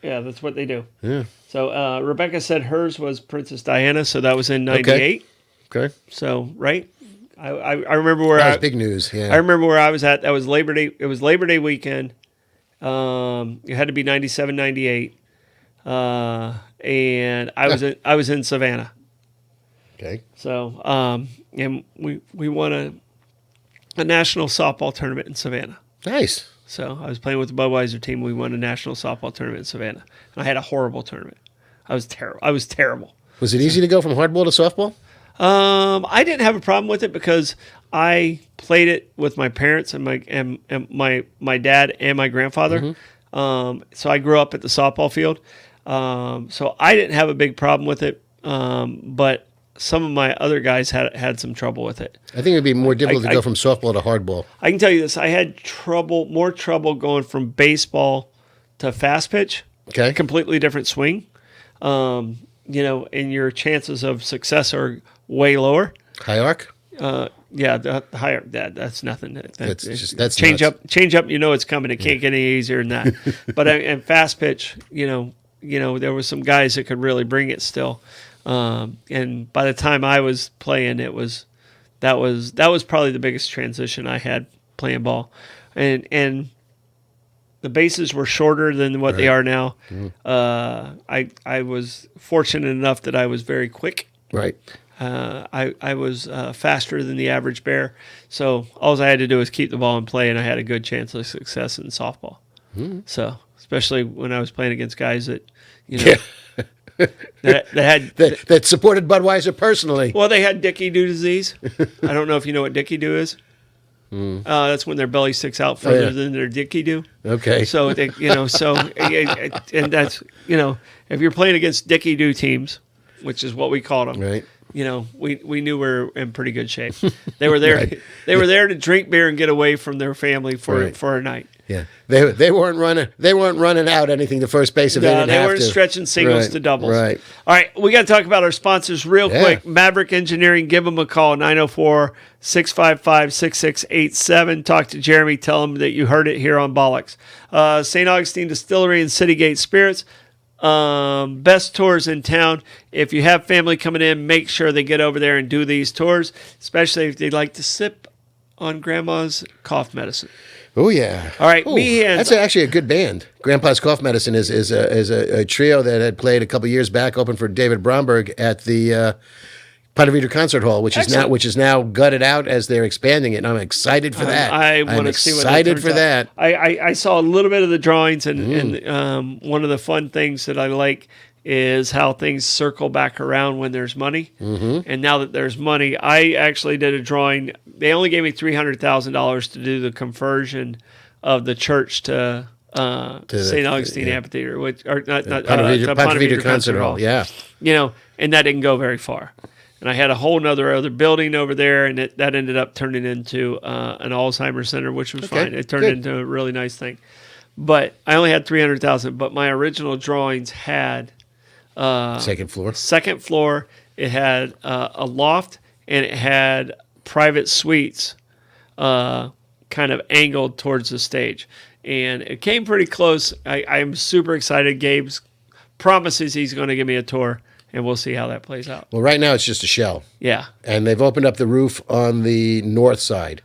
Yeah, that's what they do. Yeah. So Rebecca said hers was Princess Diana, so that was in 98. Okay. So, right? I remember where that was big news. Yeah. I remember where I was at. That was Labor Day. It was Labor Day weekend. It had to be 97, 98. And I was in Savannah. Okay. So, and we won a national softball tournament in Savannah. Nice. So I was playing with the Budweiser team. We won a national softball tournament in Savannah. And I had a horrible tournament. I was terrible. Was it easy to go from hardball to softball? I didn't have a problem with it because I played it with my parents and my dad and my grandfather. Mm-hmm. So I grew up at the softball field. So I didn't have a big problem with it. But some of my other guys had some trouble with it. I think it'd be more difficult to go from softball to hardball. I can tell you this: I had more trouble going from baseball to fast pitch. Okay, completely different swing. And your chances of success are way lower. High arc. Yeah, the high arc. That's nothing. That's change nuts. up. Change up. It's coming. It can't get any easier than that. But in fast pitch, there was some guys that could really bring it still. And by the time I was playing, that was probably the biggest transition I had playing ball, and the bases were shorter than what they are now. Mm-hmm. I was fortunate enough that I was very quick. Right. I was faster than the average bear, so all I had to do was keep the ball in play, and I had a good chance of success in softball. Mm-hmm. So especially when I was playing against guys that that supported Budweiser personally. Well, they had Dickey-do disease. I don't know if you know what Dickey-do is. That's when their belly sticks out further than their Dickey-do. Okay. So and that's if you're playing against Dickey-do teams, which is what we called them, right? We knew we were in pretty good shape. They were there. Right. They were there to drink beer and get away from their family for a night. Yeah, they weren't running. They weren't running out anything to first base if they didn't have to. They weren't stretching singles to doubles. Right. All right, we got to talk about our sponsors real quick. Maverick Engineering, give them a call, 904-655-6687. Talk to Jeremy. Tell him that you heard it here on Bollocks. St. Augustine Distillery and City Gate Spirits. Best tours in town. If you have family coming in, make sure they get over there and do these tours, especially if they like to sip on Grandma's cough medicine. Oh yeah! All right, that's actually a good band. Grandpa's Cough Medicine is a trio that had played a couple years back, open for David Bromberg at the Ponte Vedra Concert Hall, which is now gutted out as they're expanding it. And I'm excited for that. I want to see what excited for that. I saw a little bit of the drawings, and one of the fun things that I like is how things circle back around when there's money. Mm-hmm. And now that there's money, I actually did a drawing. They only gave me $300,000 to do the conversion of the church to St. Augustine Amphitheater, which Ponte Vedra Concert Hall. Yeah, and that didn't go very far. And I had a whole other building over there, and that ended up turning into an Alzheimer's center, which was fine. It turned into a really nice thing. But I only had $300,000. But my original drawings had second floor. Second floor. It had a loft, and it had private suites, kind of angled towards the stage, and it came pretty close. I'm super excited. Gabe's promises he's going to give me a tour. And we'll see how that plays out. Well, right now it's just a shell. Yeah. And they've opened up the roof on the north side.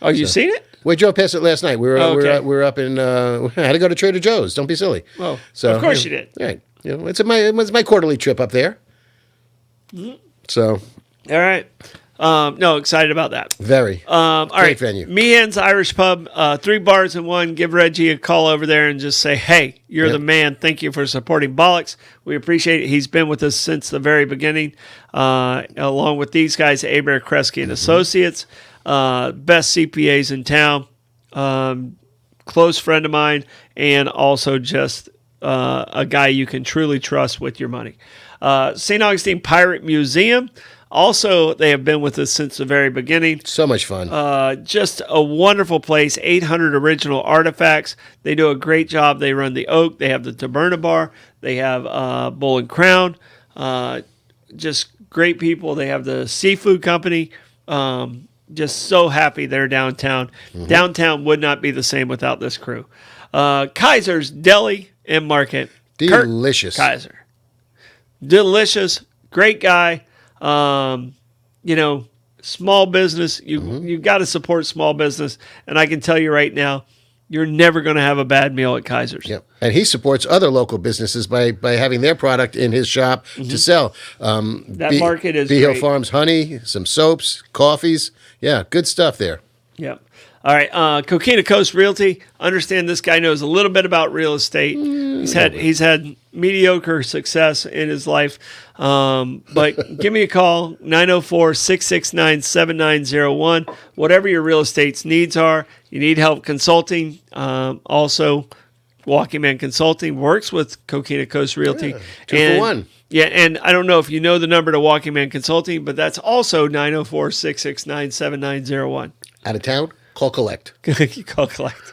Oh, you seen it? We drove past it last night. We were Okay. we were up in. I had to go to Trader Joe's. Don't be silly. Oh, So of course you did. Right. You know, it was my quarterly trip up there. So All right. No, excited about that. very. All right. venue. Meehan's Irish Pub, 3 bars in one. Give Reggie a call over there and just say, hey, you're Yep. the man. Thank you for supporting Bollocks. We appreciate it. He's been with us since the very beginning, along with these guys, Aber Kresge and Associates, best CPAs in town, close friend of mine, and also just a guy you can truly trust with your money. St. Augustine Pirate Museum. Also, they have been with us since the very beginning. So much fun. Just a wonderful place. 800 original artifacts. They do a great job. They run the Oak. They have the Taberna Bar. They have Bull and Crown. Just great people. They have the Seafood Company. Just so happy they're downtown. Downtown would not be the same without this crew. Kaiser's Deli and Market. Delicious. Kurt Kaiser. Delicious. Great guy. Small business. You've got to support small business. And I can tell you right now, you're never going to have a bad meal at Kaiser's. Yep. And he supports other local businesses by having their product in his shop to sell. That market is Bee Hill great. Farms honey, some soaps, coffees. Yeah, good stuff there. Yep. All right. Coquina Coast Realty. Understand this guy knows a little bit about real estate. He's had mediocre success in his life. But give me a call, 904-669-7901. Whatever your real estate's needs are. You need help consulting. Also, Walking Man Consulting works with Coquina Coast Realty. Yeah, 2 for 1. Yeah, and I don't know if you know the number to Walking Man Consulting, but that's also 904-669-7901. Out of town, call collect. You call collect.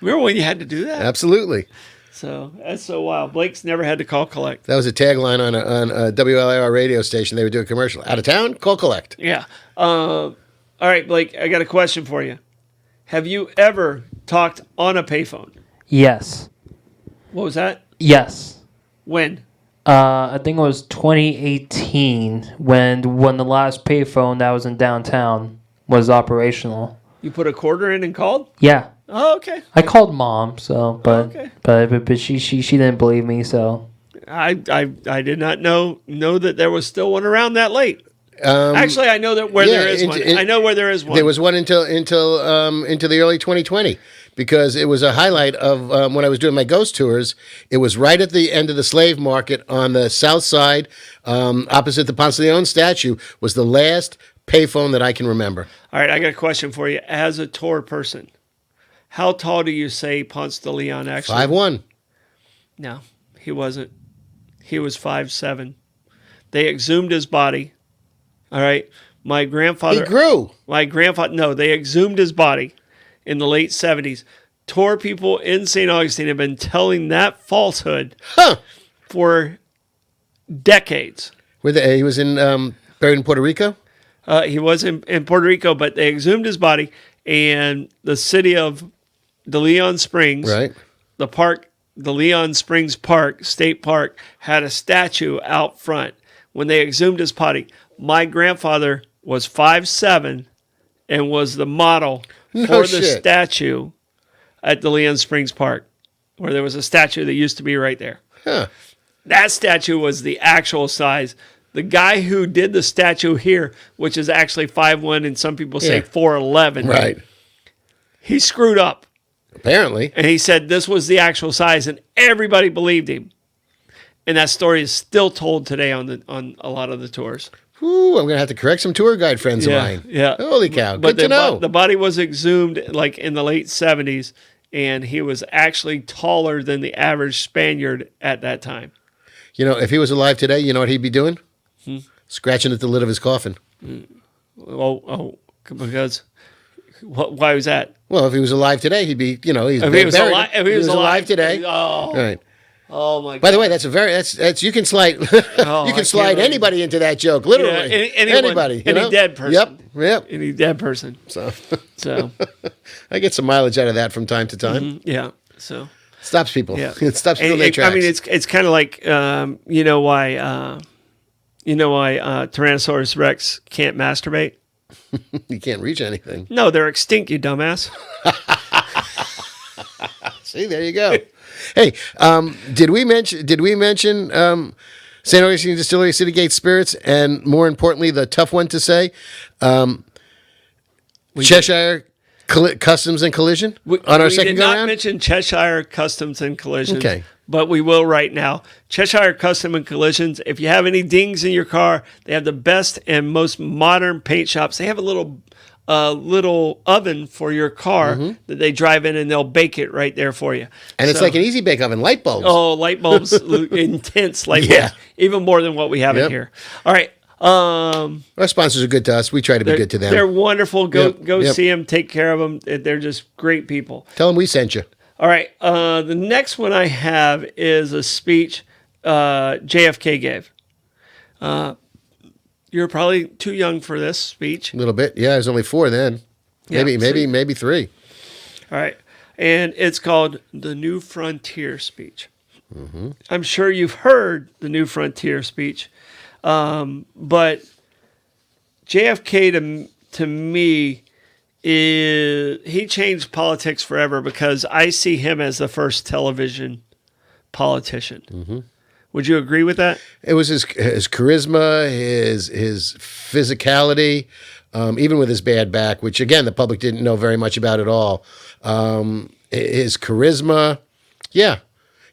Remember when you had to do that? Absolutely. So that's so wild. Blake's never had to call collect. That was a tagline on a WLIR radio station. They would do a commercial. Out of town, call collect. Yeah. All right, Blake, I got a question for you. Have you ever talked on a payphone? Yes. What was that? Yes. When? I think it was 2018 when the last payphone that was in downtown was operational. You put a quarter in and called? Yeah. Oh, okay. I called mom, so Okay. but she didn't believe me, so I did not know that there was still one around that late. Actually, I know that there is one. I know where there is one. There was one until into the early 2020 because it was a highlight of when I was doing my ghost tours. It was right at the end of the slave market on the south side, opposite the Ponce de Leon statue. Was the last payphone that I can remember. All right, I got a question for you. As a tour person, how tall do you say Ponce de Leon actually? 5'1". No, he wasn't. He was 5'7". They exhumed his body. All right. My grandfather. He grew. They exhumed his body in the late 70s. Tour people in St. Augustine have been telling that falsehood for decades. He was buried in Puerto Rico? He was in Puerto Rico, but they exhumed his body, and the city of De Leon Springs, Right. the park, the Leon Springs Park, State Park, had a statue out front. When they exhumed his body, my grandfather was 5'7" and was the model for the statue at the Leon Springs Park, where there was a statue that used to be right there. Huh. That statue was the actual size. The guy who did the statue here, which is actually 5'1", and some people say 4'11", Right. he screwed up. Apparently. And he said this was the actual size, and everybody believed him. And that story is still told today on a lot of the tours. Ooh, I'm going to have to correct some tour guide friends of mine. Yeah. Holy cow. But Good to know. The body was exhumed like in the late 70s, and he was actually taller than the average Spaniard at that time. You know, if he was alive today, you know what he'd be doing? Scratching at the lid of his coffin. Because why was that? Well, if he was alive today, he'd be, he's If buried. he was alive today. Oh, All right. oh my God. By the way, that's you can slide anybody into that joke, literally. Yeah, anybody. Any dead person. Yep. Any dead person. So So I get some mileage out of that from time to time. yeah. So Stops people. yeah. It stops people in their tracks. I mean, it's kind of like why Tyrannosaurus Rex can't masturbate. You can't reach anything. No, they're extinct, you dumbass. See, there you go. Hey, did we mention St. Augustine Distillery City Gate Spirits, and more importantly, the tough one to say, Cheshire Customs and Collision on our second go round? We did not round? mention Cheshire Customs and Collisions. Okay. But we will right now. Cheshire Custom and Collisions. If you have any dings in your car, they have the best and most modern paint shops. They have a little oven for your car that they drive in, and they'll bake it right there for you. And it's like an easy bake oven, light bulbs. Oh, light bulbs, intense light Yeah. bulbs, even more than what we have in here. All right. Our sponsors are good to us. We try to be good to them. They're wonderful. Go Yep. see them. Take care of them. They're just great people. Tell them we sent you. All right. The next one I have is a speech JFK gave. You're probably too young for this speech. A little bit. Yeah, I was only 4 then. Yeah, Maybe 3. All right. And it's called The New Frontier Speech. I'm sure you've heard the New Frontier Speech. But JFK to me he changed politics forever, because I see him as the first television politician. Would you agree with that? It was his charisma, his physicality, even with his bad back, which again the public didn't know very much about at all. His charisma, yeah,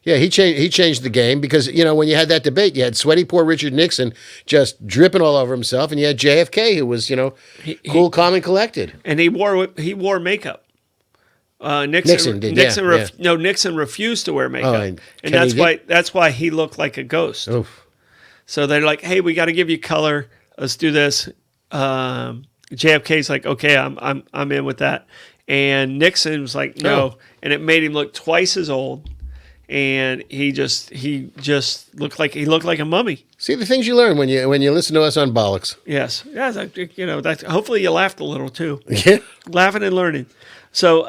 he changed the game, because when you had that debate, you had sweaty poor Richard Nixon just dripping all over himself, and you had JFK who was cool, calm, and collected. And he wore makeup. Nixon did. Nixon refused to wear makeup, and that's why he looked like a ghost. Oof. So they're like, "Hey, we got to give you color. Let's do this." JFK's like, "Okay, I'm in with that," and Nixon was like, "No," and it made him look twice as old, and he just looked like a mummy. See the things you learn when you listen to us on Bollocks. Yes, that's hopefully you laughed a little too. Yeah, laughing and learning. So,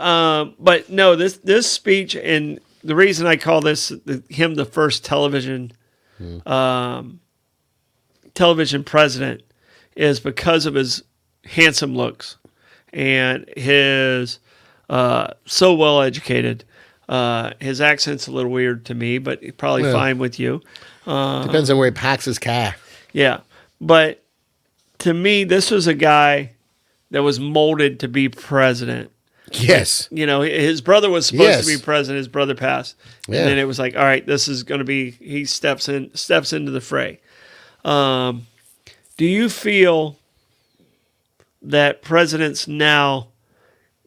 but no, this speech, and the reason I call him the first television president is because of his handsome looks and his so well educated. His accent's a little weird to me, but probably fine with you. Depends on where he packs his car. Yeah, but to me, this was a guy that was molded to be president. Yes. His brother was supposed to be president. His brother passed. Yeah. And then it was like, all right, this is going to be, he steps into the fray. Do you feel that presidents now,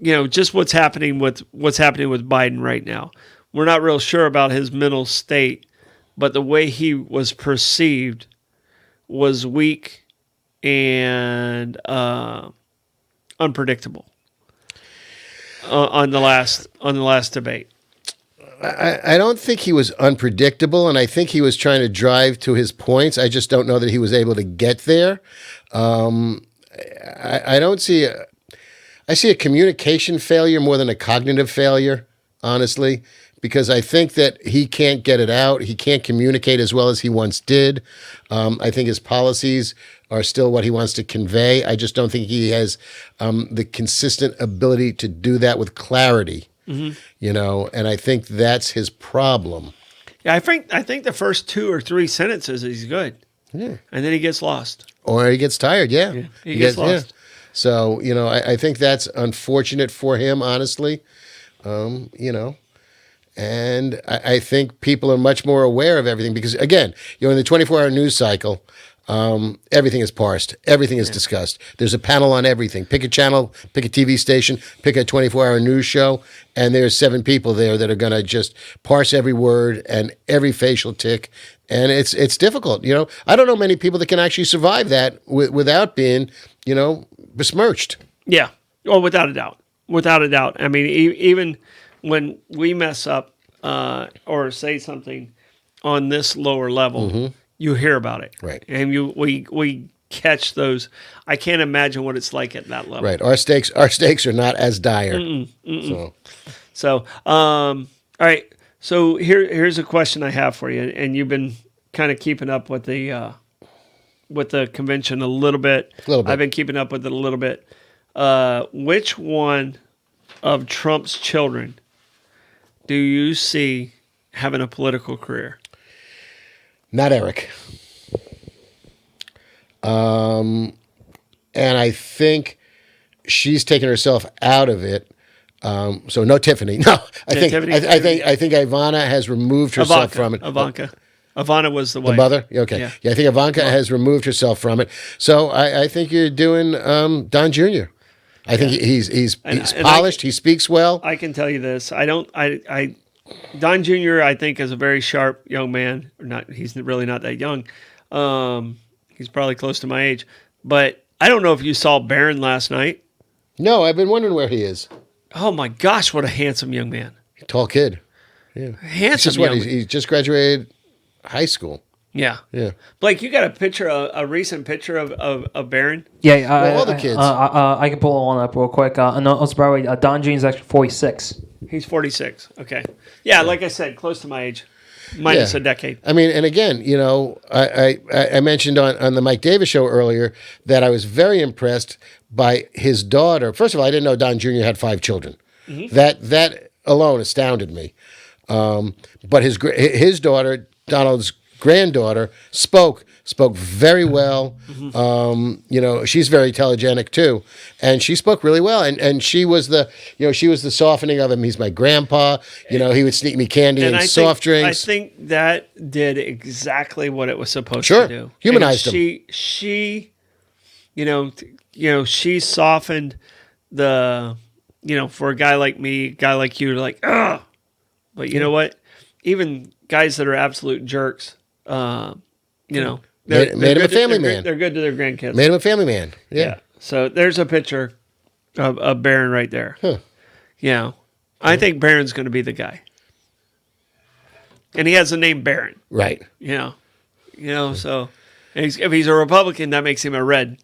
just what's happening with Biden right now, we're not real sure about his mental state, but the way he was perceived was weak and unpredictable. On the last debate, I don't think he was unpredictable, and I think he was trying to drive to his points. I just don't know that he was able to get there. I don't see I see a communication failure more than a cognitive failure, honestly, because I think that he can't get it out. He can't communicate as well as he once did. I think his policies are still what he wants to convey. I just don't think he has the consistent ability to do that with clarity, and I think that's his problem. Yeah, I think the first 2 or 3 sentences he's good. Yeah. And then he gets lost. Or he gets tired, He gets lost. Yeah. So, I think that's unfortunate for him, honestly, and I think people are much more aware of everything because, again, in the 24-hour news cycle, everything is parsed. Everything is discussed. There's a panel on everything. Pick a channel, pick a TV station, pick a 24-hour news show, and there's 7 people there that are going to just parse every word and every facial tick, and it's difficult. I don't know many people that can actually survive that without being, besmirched. Yeah. Oh, without a doubt. Without a doubt. I mean, even when we mess up or say something on this lower level, you hear about it, right? And we catch those. I can't imagine what it's like at that level. Right. Our stakes are not as dire. So, all right. So here's a question I have for you, and you've been kind of keeping up with the with the convention a little bit. A little bit. I've been keeping up with it a little bit. Which one of Trump's children do you see having a political career? Not Eric. And I think she's taken herself out of it. So no Tiffany. No, I think Ivana has removed herself from it. Ivana was the wife. The mother? Okay. Yeah, I think Ivanka has removed herself from it. So I think you're doing Don Jr. I think he's polished. He speaks well. I can tell you this. Don Jr. I think is a very sharp young man. He's really not that young. He's probably close to my age. But I don't know if you saw Barron last night. No, I've been wondering where he is. Oh my gosh, what a handsome young man. Tall kid. Yeah. Handsome young man. He just graduated high school. Yeah. Yeah. Blake, you got a picture, a recent picture of Barron? Yeah. All the kids. I can pull one up real quick. No, by the way, Don Jr. is actually 46. He's 46. Okay. Yeah, like I said, close to my age. Minus a decade. I mean, and again, I mentioned on the Mike Davis show earlier that I was very impressed by his daughter. First of all, I didn't know Don Jr. had 5 children. Mm-hmm. That alone astounded me. But his daughter, Donald's granddaughter, spoke very well. Mm-hmm. She's very telegenic too, and she spoke really well. And she was the softening of him. He's my grandpa. He would sneak me candy and soft drinks. I think that did exactly what it was supposed to do. Humanized him. She she softened the, for a guy like me, guy like you, like, ugh. But you know what? Even guys that are absolute jerks, they're made him a family man. They're good to their grandkids. Made him a family man. Yeah. So there's a picture of Barron right there. Huh. Yeah. I think Barron's going to be the guy. And he has the name Barron. Right. So if he's a Republican, that makes him a red.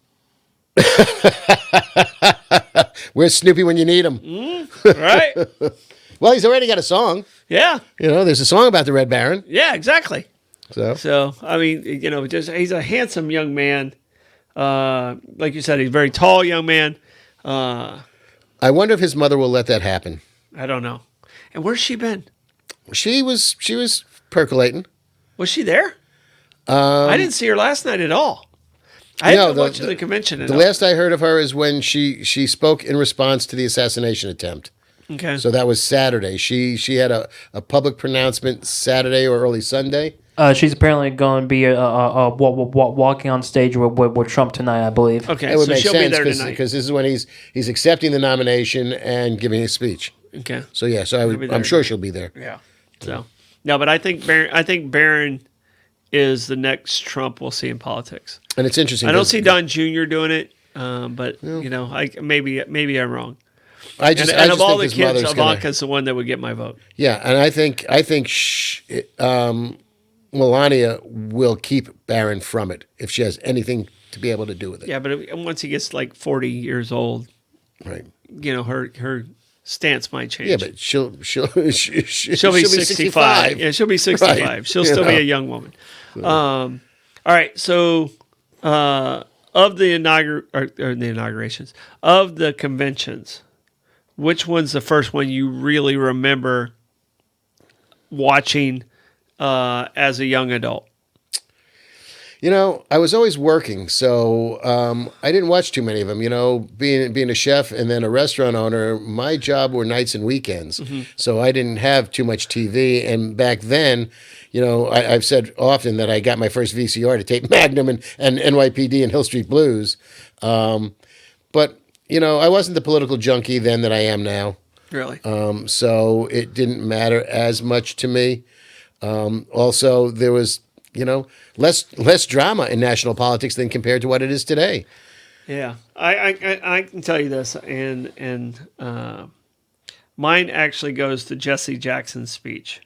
Where's Snoopy when you need him? Right. Well, he's already got a song. Yeah. There's a song about the Red Baron. Yeah, exactly. So I mean, he's a handsome young man. Like you said, he's a very tall young man. I wonder if his mother will let that happen. I don't know. And where's she been? She was percolating. Was she there? I didn't see her last night at all. I haven't been watching the convention. The last I heard of her is when she spoke in response to the assassination attempt. Okay. So that was Saturday. She had a public pronouncement Saturday or early Sunday. She's apparently going to be walking on stage with Trump tonight, I believe. Okay, it would so make she'll sense be there tonight because this is when he's accepting the nomination and giving his speech. Okay. So yeah, I'm sure she'll be there. Yeah. So no, but I think Barron is the next Trump we'll see in politics. And it's interesting. I don't see Don Jr. doing it, but maybe I'm wrong. I just of all the think kids, Ivanka's the one that would get my vote. Yeah, and I think Melania will keep Barron from it if she has anything to be able to do with it. Yeah, but once he gets like 40 years old, right? Her stance might change. Yeah, but she'll be 65. Yeah, she'll be 65. Right. She'll still be a young woman. All right, so of the inaugurations, of the conventions, which one's the first one you really remember watching as a young adult? I was always working, so I didn't watch too many of them. Being a chef and then a restaurant owner, my job were nights and weekends, so I didn't have too much TV. And back then, I've said often that I got my first VCR to tape Magnum and NYPD and Hill Street Blues. But I wasn't the political junkie then that I am now. Really? So it didn't matter as much to me. Also, there was, less drama in national politics than compared to what it is today. Yeah, I can tell you this, and mine actually goes to Jesse Jackson's speech.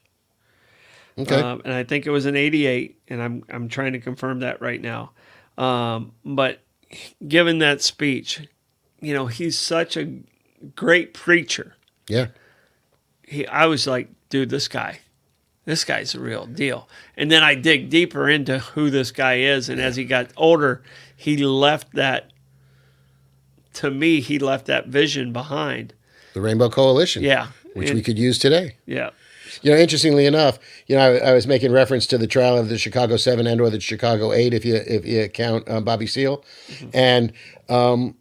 Okay. And I think it was in '88, and I'm trying to confirm that right now. But given that speech, he's such a great preacher. Yeah. I was like, dude, this guy this guy's the real deal. And then I dig deeper into who this guy is. And as he got older, he left that vision behind. The Rainbow Coalition. Yeah. Which we could use today. Yeah. Interestingly enough, I was making reference to the trial of the Chicago 7 and or the Chicago 8, if you count Bobby Seale. Mm-hmm. And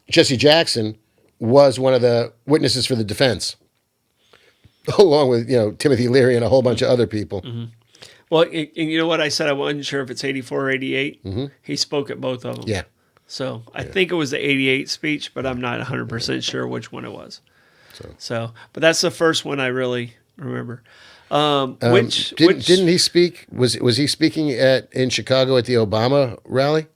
Jesse Jackson was one of the witnesses for the defense, along with, Timothy Leary and a whole bunch of other people. Mm-hmm. Well, you know what I said? I wasn't sure if it's 84 or 88. Mm-hmm. He spoke at both of them. Yeah. So I think it was the 88 speech, but I'm not 100% sure which one it was. So, but that's the first one I really remember. Didn't he speak? Was he speaking in Chicago at the Obama rally?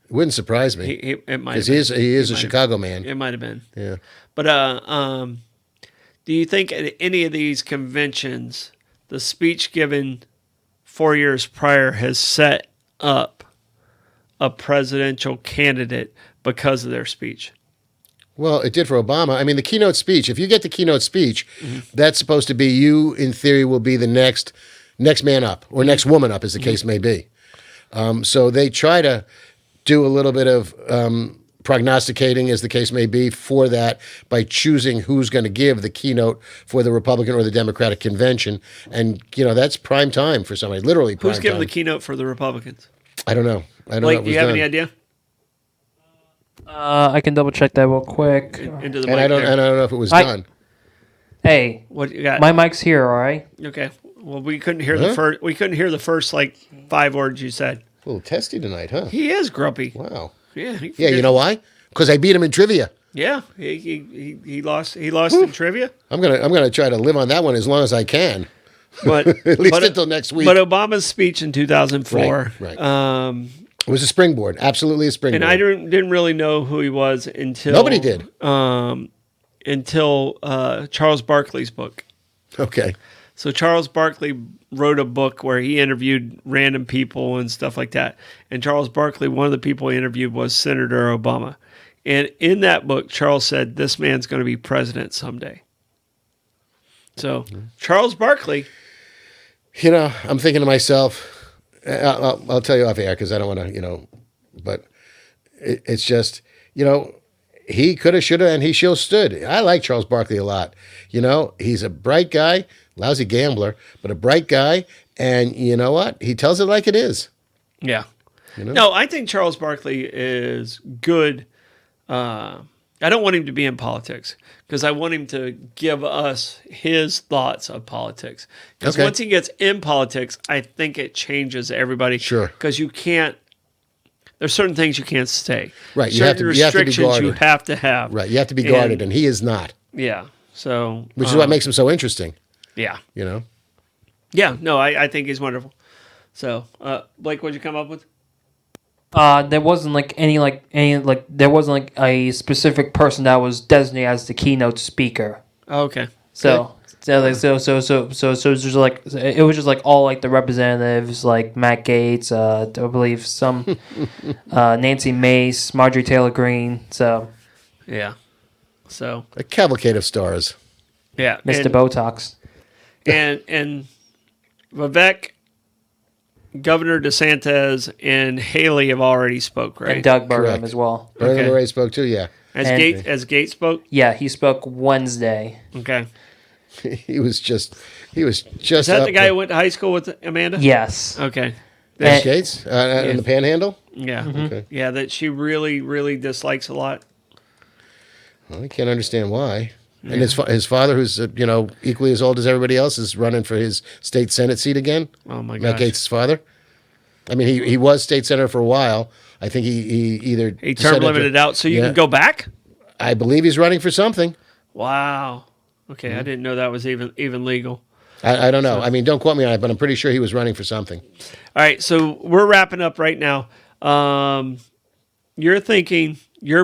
It wouldn't surprise me. It might, because he is a Chicago man. It might have been. Yeah. But do you think at any of these conventions, the speech given 4 years prior has set up a presidential candidate because of their speech? Well, it did for Obama. I mean, the keynote speech, if you get the keynote speech, that's supposed to be you, in theory, will be the next man up, or next woman up, as the case may be. So they try to do a little bit of prognosticating, as the case may be, for that by choosing who's going to give the keynote for the Republican or the Democratic convention. And, that's prime time for somebody, literally prime time. Who's giving the keynote for the Republicans? I don't know. Blake, do you have any idea? I can double check that real quick. Into the and mic I don't know if it was done. Hey, what you got? My mic's here. All right. Okay. Well, we couldn't hear the first. We couldn't hear the first 5 words you said. A little testy tonight, huh? He is grumpy. Wow. Yeah. Yeah. You know why? Because I beat him in trivia. Yeah. He lost. He lost in trivia. I'm gonna try to live on that one as long as I can. But at least until next week. But Obama's speech in 2004. Right. It was a springboard, absolutely a springboard. And I didn't really know who he was until nobody did. Until Charles Barkley's book. Okay. So Charles Barkley wrote a book where he interviewed random people and stuff like that. And Charles Barkley, one of the people he interviewed was Senator Obama. And in that book, Charles said, "This man's going to be president someday." So Charles Barkley. I'm thinking to myself. I'll tell you off air because I don't want to, but it's just, he could have, should have, and he still stood. I like Charles Barkley a lot. He's a bright guy, lousy gambler, but a bright guy. And you know what? He tells it like it is. Yeah. No, I think Charles Barkley is good. I don't want him to be in politics because I want him to give us his thoughts of politics. Because once he gets in politics, I think it changes everybody. Sure. Because you can't. There's certain things you can't say. Right. Certain restrictions you have to have. Right. You have to be guarded, and he is not. Yeah. So. Which is what makes him so interesting. Yeah. Yeah. No, I think he's wonderful. So, Blake, what'd you come up with? There wasn't there wasn't a specific person that was designated as the keynote speaker. Oh, okay. So it was just all the representatives like Matt Gaetz, I believe some Nancy Mace, Marjorie Taylor Greene. So yeah. So a cavalcade of stars. Yeah. Mr. Botox. And Vivek, Governor DeSantis, and Haley have already spoke, right? And Doug Burgum as well. Burgum already spoke too, yeah. As Gaetz spoke? Yeah, he spoke Wednesday. Okay. He was just. Is that the guy who went to high school with Amanda? Yes. Okay. Gaetz in the Panhandle? Yeah. Mm-hmm. Okay. Yeah, that she really, really dislikes a lot. Well, I can't understand why. Yeah. And his father, who's equally as old as everybody else, is running for his state senate seat again. Oh my gosh. Matt Gaetz' father. I mean, he was state senator for a while. I think he term limited out, so you can go back. I believe he's running for something. Wow. Okay, I didn't know that was even legal. I don't know. I mean, don't quote me on it, but I'm pretty sure he was running for something. All right, so we're wrapping up right now. Your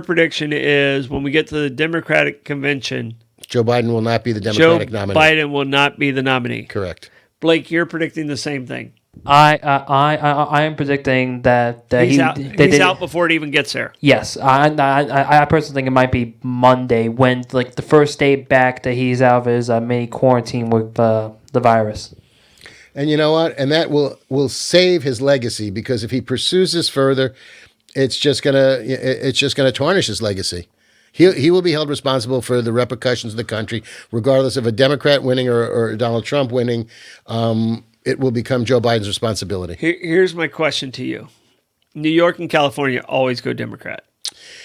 prediction is when we get to the Democratic convention, Joe Biden will not be the Democratic nominee. Joe Biden will not be the nominee. Correct. Blake, you're predicting the same thing. I am predicting that He's out before it even gets there. Yes, I personally think it might be Monday when like the first day back that he's out of his mini quarantine with the virus. And you know what? And that will save his legacy, because if he pursues this further, it's just gonna tarnish his legacy. He will be held responsible for the repercussions of the country, regardless of a Democrat winning or Donald Trump winning. It will become Joe Biden's responsibility. Here's my question to you. New York and California always go Democrat.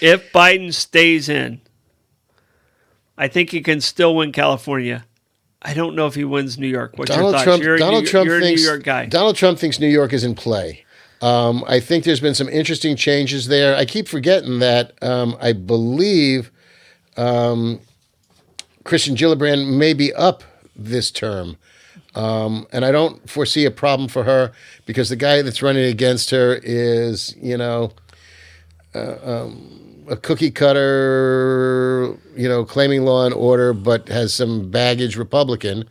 If Biden stays in, I think he can still win California. I don't know if he wins New York. What's your thoughts? You're a New York guy. Donald Trump thinks New York is in play. I think there's been some interesting changes there. I keep forgetting that I believe Kristen Gillibrand may be up this term. And I don't foresee a problem for her, because the guy that's running against her is, a cookie cutter, claiming law and order, but has some baggage Republican.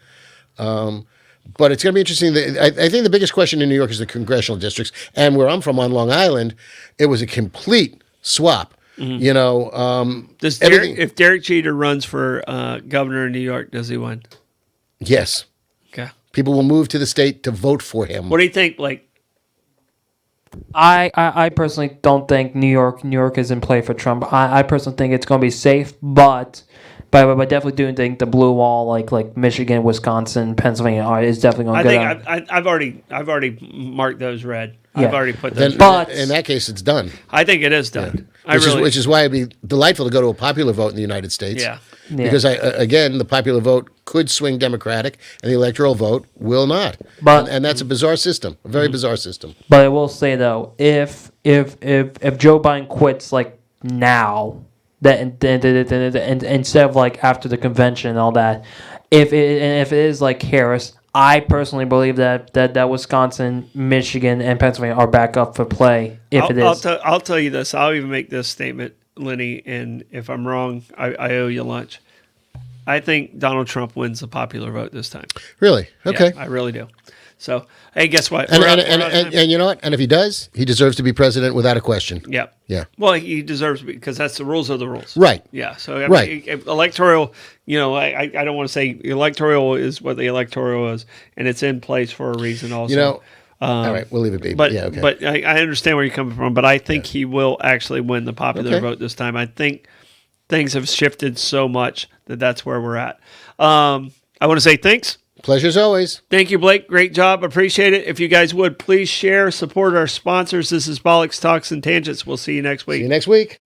But it's going to be interesting. I think the biggest question in New York is the congressional districts. And where I'm from on Long Island, it was a complete swap. Mm-hmm. If Derek Jeter runs for governor in New York, does he win? Yes. Okay. People will move to the state to vote for him. What do you think, Blake? I personally don't think New York is in play for Trump. I personally think it's going to be safe, but I definitely do think the blue wall, like Michigan, Wisconsin, Pennsylvania, is definitely going to go down. I've already marked those red. Yeah. I've already put those. But in that case, it's done. I think it is done. Yeah. Which is why it'd be delightful to go to a popular vote in the United States. Yeah. Because again, the popular vote could swing Democratic, and the electoral vote will not. And that's a bizarre system, a very bizarre system. But I will say though, if Joe Biden quits like now, that and instead of like after the convention and all that, if it is like Harris, I personally believe that Wisconsin, Michigan, and Pennsylvania are back up for play. I'll tell you this. I'll even make this statement, Lenny, and if I'm wrong, I owe you lunch. I think Donald Trump wins the popular vote this time. Really? Okay. Yeah, I really do. So, hey, guess what? And you know what? And if he does, he deserves to be president without a question. Yeah. Yeah. Well, he deserves to be, because that's the rules of the rules. Right. Yeah. So, I mean, electoral, I don't want to say electoral is what the electoral is, and it's in place for a reason also. All right, we'll leave it be. But, yeah, okay. But I understand where you're coming from, but I think he will actually win the popular vote this time. I think things have shifted so much that's where we're at. I want to say thanks. Pleasure as always. Thank you, Blake. Great job. Appreciate it. If you guys would, please share, support our sponsors. This is Bollocks, Talks, and Tangents. We'll see you next week. See you next week.